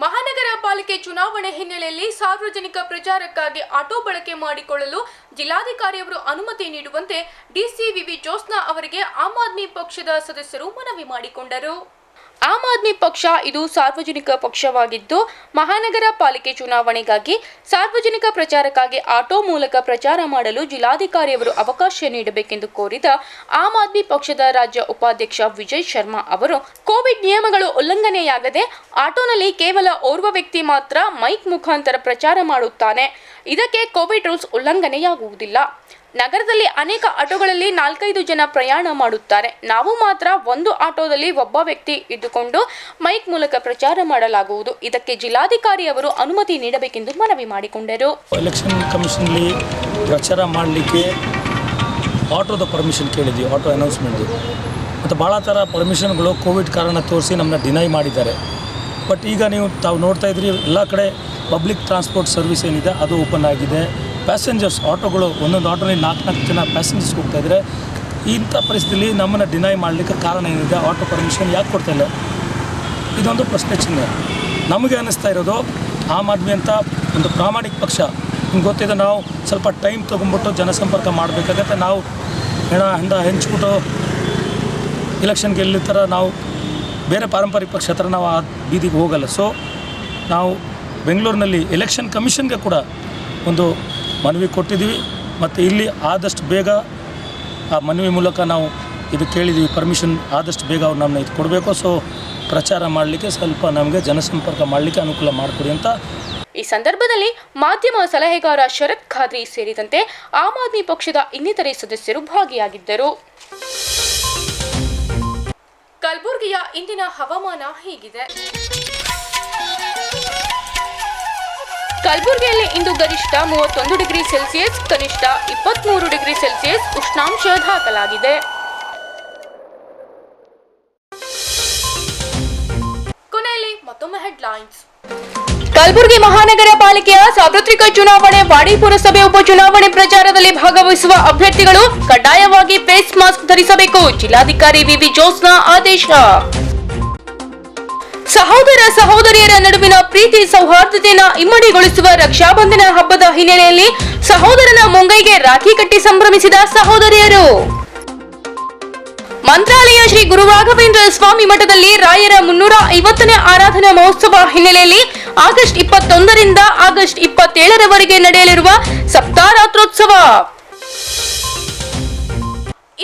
ಮಹಾನಗರ ಪಾಲಿಕೆ ಚುನಾವಣೆ ಹಿನ್ನೆಲೆಯಲ್ಲಿ ಸಾರ್ವಜನಿಕ ಪ್ರಚಾರಕ್ಕಾಗಿ ಆಟೋ ಬಳಕೆ ಮಾಡಿಕೊಳ್ಳಲು ಜಿಲ್ಲಾಧಿಕಾರಿಯವರು ಅನುಮತಿ ನೀಡುವಂತೆ ಡಿಸಿ ವಿವಿ ಜ್ಯೋತ್ಸ್ನಾ ಅವರಿಗೆ ಆಮ್ ಆದ್ಮಿ ಪಕ್ಷದ ಸದಸ್ಯರು ಮನವಿ ಮಾಡಿಕೊಂಡರು. ಆಮ್ ಆದ್ಮಿ ಪಕ್ಷ ಇದು ಸಾರ್ವಜನಿಕ ಪಕ್ಷವಾಗಿದ್ದು ಮಹಾನಗರ ಪಾಲಿಕೆ ಚುನಾವಣೆಗಾಗಿ ಸಾರ್ವಜನಿಕ ಪ್ರಚಾರಕ್ಕಾಗಿ ಆಟೋ ಮೂಲಕ ಪ್ರಚಾರ ಮಾಡಲು ಜಿಲ್ಲಾಧಿಕಾರಿಯವರು ಅವಕಾಶ ನೀಡಬೇಕೆಂದು ಕೋರಿದ ಆಮ್ ಆದ್ಮಿ ಪಕ್ಷದ ರಾಜ್ಯ ಉಪಾಧ್ಯಕ್ಷ ವಿಜಯ್ ಶರ್ಮಾ ಅವರು ಕೋವಿಡ್ ನಿಯಮಗಳು ಉಲ್ಲಂಘನೆಯಾಗದೆ ಆಟೋನಲ್ಲಿ ಕೇವಲ ಓರ್ವ ವ್ಯಕ್ತಿ ಮಾತ್ರ ಮೈಕ್ ಮುಖಾಂತರ ಪ್ರಚಾರ ಮಾಡುತ್ತಾನೆ. ಇದಕ್ಕೆ ಕೋವಿಡ್ ರೂಲ್ಸ್ ಉಲ್ಲಂಘನೆಯಾಗುವುದಿಲ್ಲ. ನಗರದಲ್ಲಿ ಅನೇಕ ಆಟೋಗಳಲ್ಲಿ 4-5 ಜನ ಪ್ರಯಾಣ ಮಾಡುತ್ತಾರೆ. ನಾವು ಮಾತ್ರ ಒಂದು ಆಟೋದಲ್ಲಿ ಒಬ್ಬ ವ್ಯಕ್ತಿ ಇದ್ದುಕೊಂಡು ಮೈಕ್ ಮೂಲಕ ಪ್ರಚಾರ ಮಾಡಲಾಗುವುದು. ಇದಕ್ಕೆ ಜಿಲ್ಲಾಧಿಕಾರಿಯವರು ಅನುಮತಿ ನೀಡಬೇಕೆಂದು ಮನವಿ ಮಾಡಿಕೊಂಡರು. ಎಲೆಕ್ಷನ್ ಕಮಿಷನ್ಲಿ ಪ್ರಚಾರ ಮಾಡಲಿಕ್ಕೆ ಆಟೋದ ಪರ್ಮಿಷನ್ ಕೇಳಿದ್ವಿ, ಆಟೋ ಅನೌನ್ಸ್ಮೆಂಟ್ದು. ಮತ್ತು ಭಾಳ ಥರ ಪರ್ಮಿಷನ್ಗಳು ಕೋವಿಡ್ ಕಾರಣ ತೋರಿಸಿ ನಮ್ಮನ್ನ ಡಿನೈ ಮಾಡಿದ್ದಾರೆ. ಬಟ್ ಈಗ ತಾವು ನೋಡ್ತಾ ಇದ್ರಿ ಎಲ್ಲ ಕಡೆ ಪಬ್ಲಿಕ್ ಟ್ರಾನ್ಸ್ಪೋರ್ಟ್ ಸರ್ವಿಸ್ ಏನಿದೆ ಅದು ಓಪನ್ ಆಗಿದೆ. ಪ್ಯಾಸೆಂಜರ್ಸ್ ಆಟೋಗಳು ಒಂದೊಂದು ಆಟೋನಲ್ಲಿ 4-4 ಜನ ಪ್ಯಾಸೆಂಜರ್ಸ್ ಹೋಗ್ತಾಯಿದ್ರೆ ಇಂಥ ಪರಿಸ್ಥಿತಿಯಲ್ಲಿ ನಮ್ಮನ್ನು ಡಿನೈ ಮಾಡಲಿಕ್ಕೆ ಕಾರಣ ಏನಿದೆ? ಆಟೋ ಪರ್ಮಿಷನ್ ಯಾಕೆ ಕೊಡ್ತಾಯಿಲ್ಲ? ಇದೊಂದು ಪ್ರಶ್ನೆ ಚಿಹ್ನೆ. ನಮಗೆ ಅನ್ನಿಸ್ತಾ ಇರೋದು ಆಮ್ ಆದ್ಮಿ ಅಂತ ಒಂದು ಪ್ರಾಮಾಣಿಕ ಪಕ್ಷ. ನಿಮ್ಗೆ ಗೊತ್ತಿದೆ, ನಾವು ಸ್ವಲ್ಪ ಟೈಮ್ ತೊಗೊಂಡ್ಬಿಟ್ಟು ಜನಸಂಪರ್ಕ ಮಾಡಬೇಕಾಗತ್ತೆ. ನಾವು ಹೆಂಡ ಹೆಂಚ್ಬಿಟ್ಟು ಎಲೆಕ್ಷನ್ ಗೆಲ್ಲಿ ಥರ ನಾವು ಬೇರೆ ಪಾರಂಪರಿಕ ಪಕ್ಷ ಹತ್ರ ನಾವು ಆ ಬೀದಿಗೆ ಹೋಗಲ್ಲ. ಸೊ ನಾವು ಬೆಂಗಳೂರಿನಲ್ಲಿ ಎಲೆಕ್ಷನ್ ಕಮಿಷನ್ಗೆ ಕೂಡ ಒಂದು ಮನವಿ ಕೊಟ್ಟಿದ್ದೀವಿ ಮತ್ತು ಇಲ್ಲಿ ಆದಷ್ಟು ಬೇಗ ಆ ಮನವಿ ಮೂಲಕ ನಾವು ಇದು ಕೇಳಿದ್ದೀವಿ, ಪರ್ಮಿಷನ್ ಆದಷ್ಟು ಬೇಗ ಅವ್ರು ನಮ್ಮನ್ನ ಇದು ಕೊಡಬೇಕು. ಸೊ ಪ್ರಚಾರ ಮಾಡಲಿಕ್ಕೆ ಸ್ವಲ್ಪ ನಮಗೆ ಜನಸಂಪರ್ಕ ಮಾಡಲಿಕ್ಕೆ ಅನುಕೂಲ ಮಾಡಿಕೊಡಿ ಅಂತ. ಈ ಸಂದರ್ಭದಲ್ಲಿ ಮಾಧ್ಯಮ ಸಲಹೆಗಾರ ಶರತ್ ಖಾದ್ರಿ ಸೇರಿದಂತೆ ಆಮ್ ಆದ್ಮಿ ಪಕ್ಷದ ಇನ್ನಿತರೆ ಸದಸ್ಯರು ಭಾಗಿಯಾಗಿದ್ದರು. ಕಲಬುರಗಿಯ ಇಂದಿನ ಹವಾಮಾನ ಹೀಗಿದೆ. ಕಲಬುರಗಿಯಲ್ಲಿ ಇಂದು ಗರಿಷ್ಠ 31 ಡಿಗ್ರಿ ಸೆಲ್ಸಿಯಸ್, ಕನಿಷ್ಠ 23 ಡಿಗ್ರಿ ಸೆಲ್ಸಿಯಸ್ ಉಷ್ಣಾಂಶ ದಾಖಲಾಗಿದೆ. ಕೊನೆಯಲ್ಲಿ ಮತ್ತೊಮ್ಮೆ ಹೆಡ್ಲೈನ್ಸ್. ಕಲಬುರಗಿ ಮಹಾನಗರ ಪಾಲಿಕೆಯ ಸಾರ್ವತ್ರಿಕ ಚುನಾವಣೆ ವಾಡಿ ಪುರಸಭೆ ಉಪಚುನಾವಣೆ ಪ್ರಚಾರದಲ್ಲಿ ಭಾಗವಹಿಸುವ ಅಭ್ಯರ್ಥಿಗಳು ಕಡ್ಡಾಯವಾಗಿ ಫೇಸ್ ಮಾಸ್ಕ್ ಧರಿಸಬೇಕು. ಜಿಲ್ಲಾಧಿಕಾರಿ ವಿವಿ ಜ್ಯೋತ್ಸ್ನಾ ಆದೇಶ. ಸಹೋದರ ಸಹೋದರಿಯರ ನಡುವಿನ ಪ್ರೀತಿ ಸೌಹಾರ್ದತೆಯನ್ನು ಇಮ್ಮಡಿಗೊಳಿಸುವ ರಕ್ಷಾಬಂಧನ ಹಬ್ಬದ ಹಿನ್ನೆಲೆಯಲ್ಲಿ ಸಹೋದರನ ಮುಂಗೈಗೆ ರಾಖಿ ಕಟ್ಟಿ ಸಂಭ್ರಮಿಸಿದ ಸಹೋದರಿಯರು. ಮಂತ್ರಾಲಯ ಶ್ರೀ ಗುರು ರಾಘವೇಂದ್ರ ಸ್ವಾಮಿ ಮಠದಲ್ಲಿ ರಾಯರ 350ನೇ ಆರಾಧನಾ ಮಹೋತ್ಸವ ಹಿನ್ನೆಲೆಯಲ್ಲಿ ಆಗಸ್ಟ್ 21ರಿಂದ ಆಗಸ್ಟ್ 27ರವರೆಗೆ ನಡೆಯಲಿರುವ ಸಪ್ತಾರಾತ್ರೋತ್ಸವ.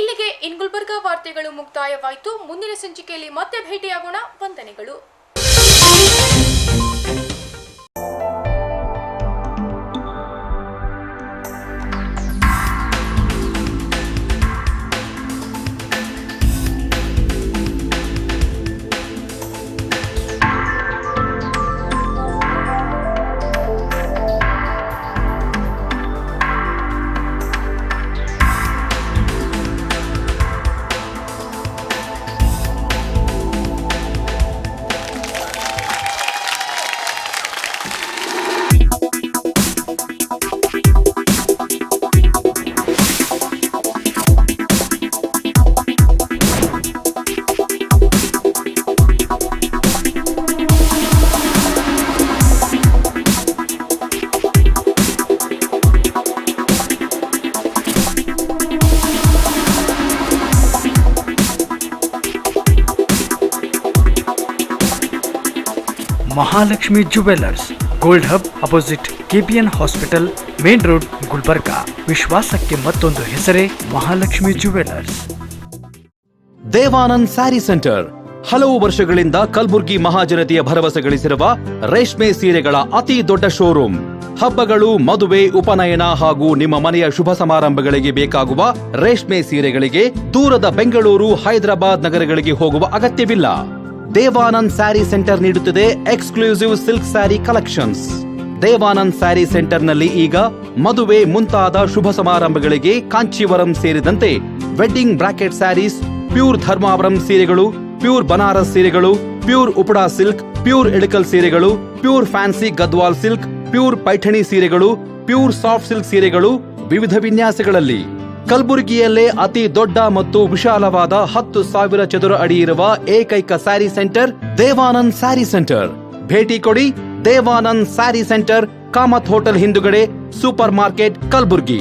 ಇಲ್ಲಿಗೆ ಇನ್ ಗುಲ್ಬರ್ಗಾ ವಾರ್ತೆಗಳು ಮುಕ್ತಾಯವಾಯಿತು. ಮುಂದಿನ ಸಂಚಿಕೆಯಲ್ಲಿ ಮತ್ತೆ ಭೇಟಿಯಾಗೋಣ. ವಂದನೆಗಳು. Mahalakshmi jewellers, gold hub opposite KPN hospital, main road, Gulbarga. ವಿಶ್ವಾಸಕ್ಕೆ ಮತ್ತೊಂದು ಹೆಸರೇ ಮಹಾಲಕ್ಷ್ಮಿ ಜುವೆಲ್ಲರ್ಸ್. ದೇವಾನಂದ್ ಸ್ಯಾರಿ ಸೆಂಟರ್ ಹಲವು ವರ್ಷಗಳಿಂದ ಕಲಬುರ್ಗಿ ಮಹಾಜನತೆಯ ಭರವಸೆ ಗಳಿಸಿರುವ ರೇಷ್ಮೆ ಸೀರೆಗಳ ಅತಿ ದೊಡ್ಡ ಶೋರೂಮ್. ಹಬ್ಬಗಳು, ಮದುವೆ, ಉಪನಯನ ಹಾಗೂ ನಿಮ್ಮ ಮನೆಯ ಶುಭ ಸಮಾರಂಭಗಳಿಗೆ ಬೇಕಾಗುವ ರೇಷ್ಮೆ ಸೀರೆಗಳಿಗೆ ದೂರದ ಬೆಂಗಳೂರು, ಹೈದರಾಬಾದ್ ನಗರಗಳಿಗೆ ಹೋಗುವ ಅಗತ್ಯವಿಲ್ಲ. ದೇವಾನಂದ್ ಸ್ಯಾರಿ ಸೆಂಟರ್ ನೀಡುತ್ತಿದೆ exclusive silk sari collections. Devanand sari ಸೆಂಟರ್ನಲ್ಲಿ ಈಗ ಮದುವೆ ಮುಂತಾದ ಶುಭ ಸಮಾರಂಭಗಳಿಗೆ ಕಾಂಚೀವರಂ ಸೇರಿದಂತೆ wedding bracket saris, pure Dharmavaram ಸೀರೆಗಳು, ಪ್ಯೂರ್ ಬನಾರಸ್ ಸೀರೆಗಳು, pure Uppada silk, pure Ilkal ಸೀರೆಗಳು, pure fancy Gadwal silk, pure Paithani ಸೀರೆಗಳು, ಪ್ಯೂರ್ ಸಾಫ್ಟ್ ಸಿಲ್ಕ್ ಸೀರೆಗಳು ವಿವಿಧ ವಿನ್ಯಾಸಗಳಲ್ಲಿ. ಕಲಬುರಗಿಯಲ್ಲೇ ಅತಿ ದೊಡ್ಡ ಮತ್ತು ವಿಶಾಲವಾದ 10,000 ಚದುರ ಅಡಿ ಇರುವ ಏಕೈಕ ಸ್ಯಾರಿ ಸೆಂಟರ್ ದೇವಾನಂದ್ ಸ್ಯಾರಿ ಸೆಂಟರ್. ಭೇಟಿ ಕೊಡಿ. ದೇವಾನಂದ್ ಸ್ಯಾರಿ ಸೆಂಟರ್, ಕಾಮತ್ ಹೋಟೆಲ್ ಹಿಂದುಗಡೆ, super market, Kalaburagi.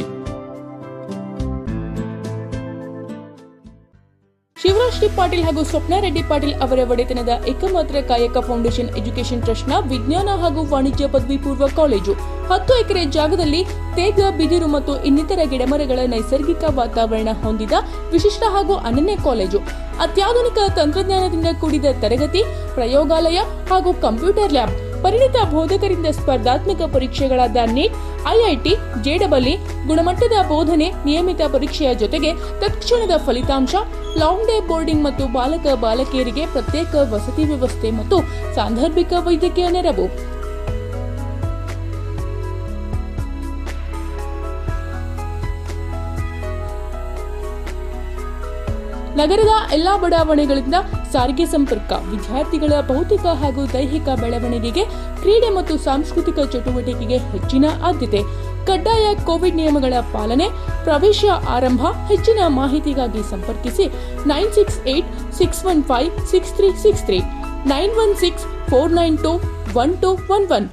Shivraj T Patil ಹಾಗೂ ಸ್ವಪ್ನ ರೆಡ್ಡಿ ಪಾಟೀಲ್ ಅವರ ಒಡೆತನದ ಏಕಮಾತ್ರ ಕಾಯಕ ಫೌಂಡೇಶನ್ ಎಜುಕೇಷನ್ ಟ್ರಸ್ಟ್ನ ವಿಜ್ಞಾನ ಹಾಗೂ ವಾಣಿಜ್ಯ ಪದವಿ ಪೂರ್ವ ಕಾಲೇಜು 10 ಎಕರೆ ಜಾಗದಲ್ಲಿ ತೇಗ, ಬಿದಿರು ಮತ್ತು ಇನ್ನಿತರ ಗಿಡಮರಗಳ ನೈಸರ್ಗಿಕ ವಾತಾವರಣ ಹೊಂದಿದ ವಿಶಿಷ್ಟ ಹಾಗೂ ಅನನ್ಯ ಕಾಲೇಜು. ಅತ್ಯಾಧುನಿಕ ತಂತ್ರಜ್ಞಾನದಿಂದ ಕೂಡಿದ ತರಗತಿ, ಪ್ರಯೋಗಾಲಯ ಹಾಗೂ ಕಂಪ್ಯೂಟರ್ ಲ್ಯಾಬ್, ಪರಿಣಿತ ಬೋಧಕರಿಂದ ಸ್ಪರ್ಧಾತ್ಮಕ ಪರೀಕ್ಷೆಗಳಾದ ನೀಟ್, ಐಐಟಿ, JEE, ಗುಣಮಟ್ಟದ ಬೋಧನೆ, ನಿಯಮಿತ ಪರೀಕ್ಷೆಯ ಜೊತೆಗೆ ತತ್ಕ್ಷಣದ ಫಲಿತಾಂಶ, ಲಾಂಗ್ ಡೇ ಬೋರ್ಡಿಂಗ್ ಮತ್ತು ಬಾಲಕ ಬಾಲಕಿಯರಿಗೆ ಪ್ರತ್ಯೇಕ ವಸತಿ ವ್ಯವಸ್ಥೆ ಮತ್ತು ಸಾಂದರ್ಭಿಕ ವೈದ್ಯಕೀಯ ನೆರವು. ನಗರದ ಎಲ್ಲಾ ಬಡಾವಣೆಗಳಿಂದ ಸಾರಿಗೆ ಸಂಪರ್ಕ, ವಿದ್ಯಾರ್ಥಿಗಳ ಭೌತಿಕ ಹಾಗೂ ದೈಹಿಕ ಬೆಳವಣಿಗೆಗೆ, ಕ್ರೀಡೆ ಮತ್ತು ಸಾಂಸ್ಕೃತಿಕ ಚಟುವಟಿಕೆಗೆ ಹೆಚ್ಚಿನ ಆದ್ಯತೆ. ಕಡ್ಡಾಯ ಕೋವಿಡ್ ನಿಯಮಗಳ ಪಾಲನೆ. ಪ್ರವೇಶ ಆರಂಭ. ಹೆಚ್ಚಿನ ಮಾಹಿತಿಗಾಗಿ ಸಂಪರ್ಕಿಸಿ 968-615-6363, 916-492-1211.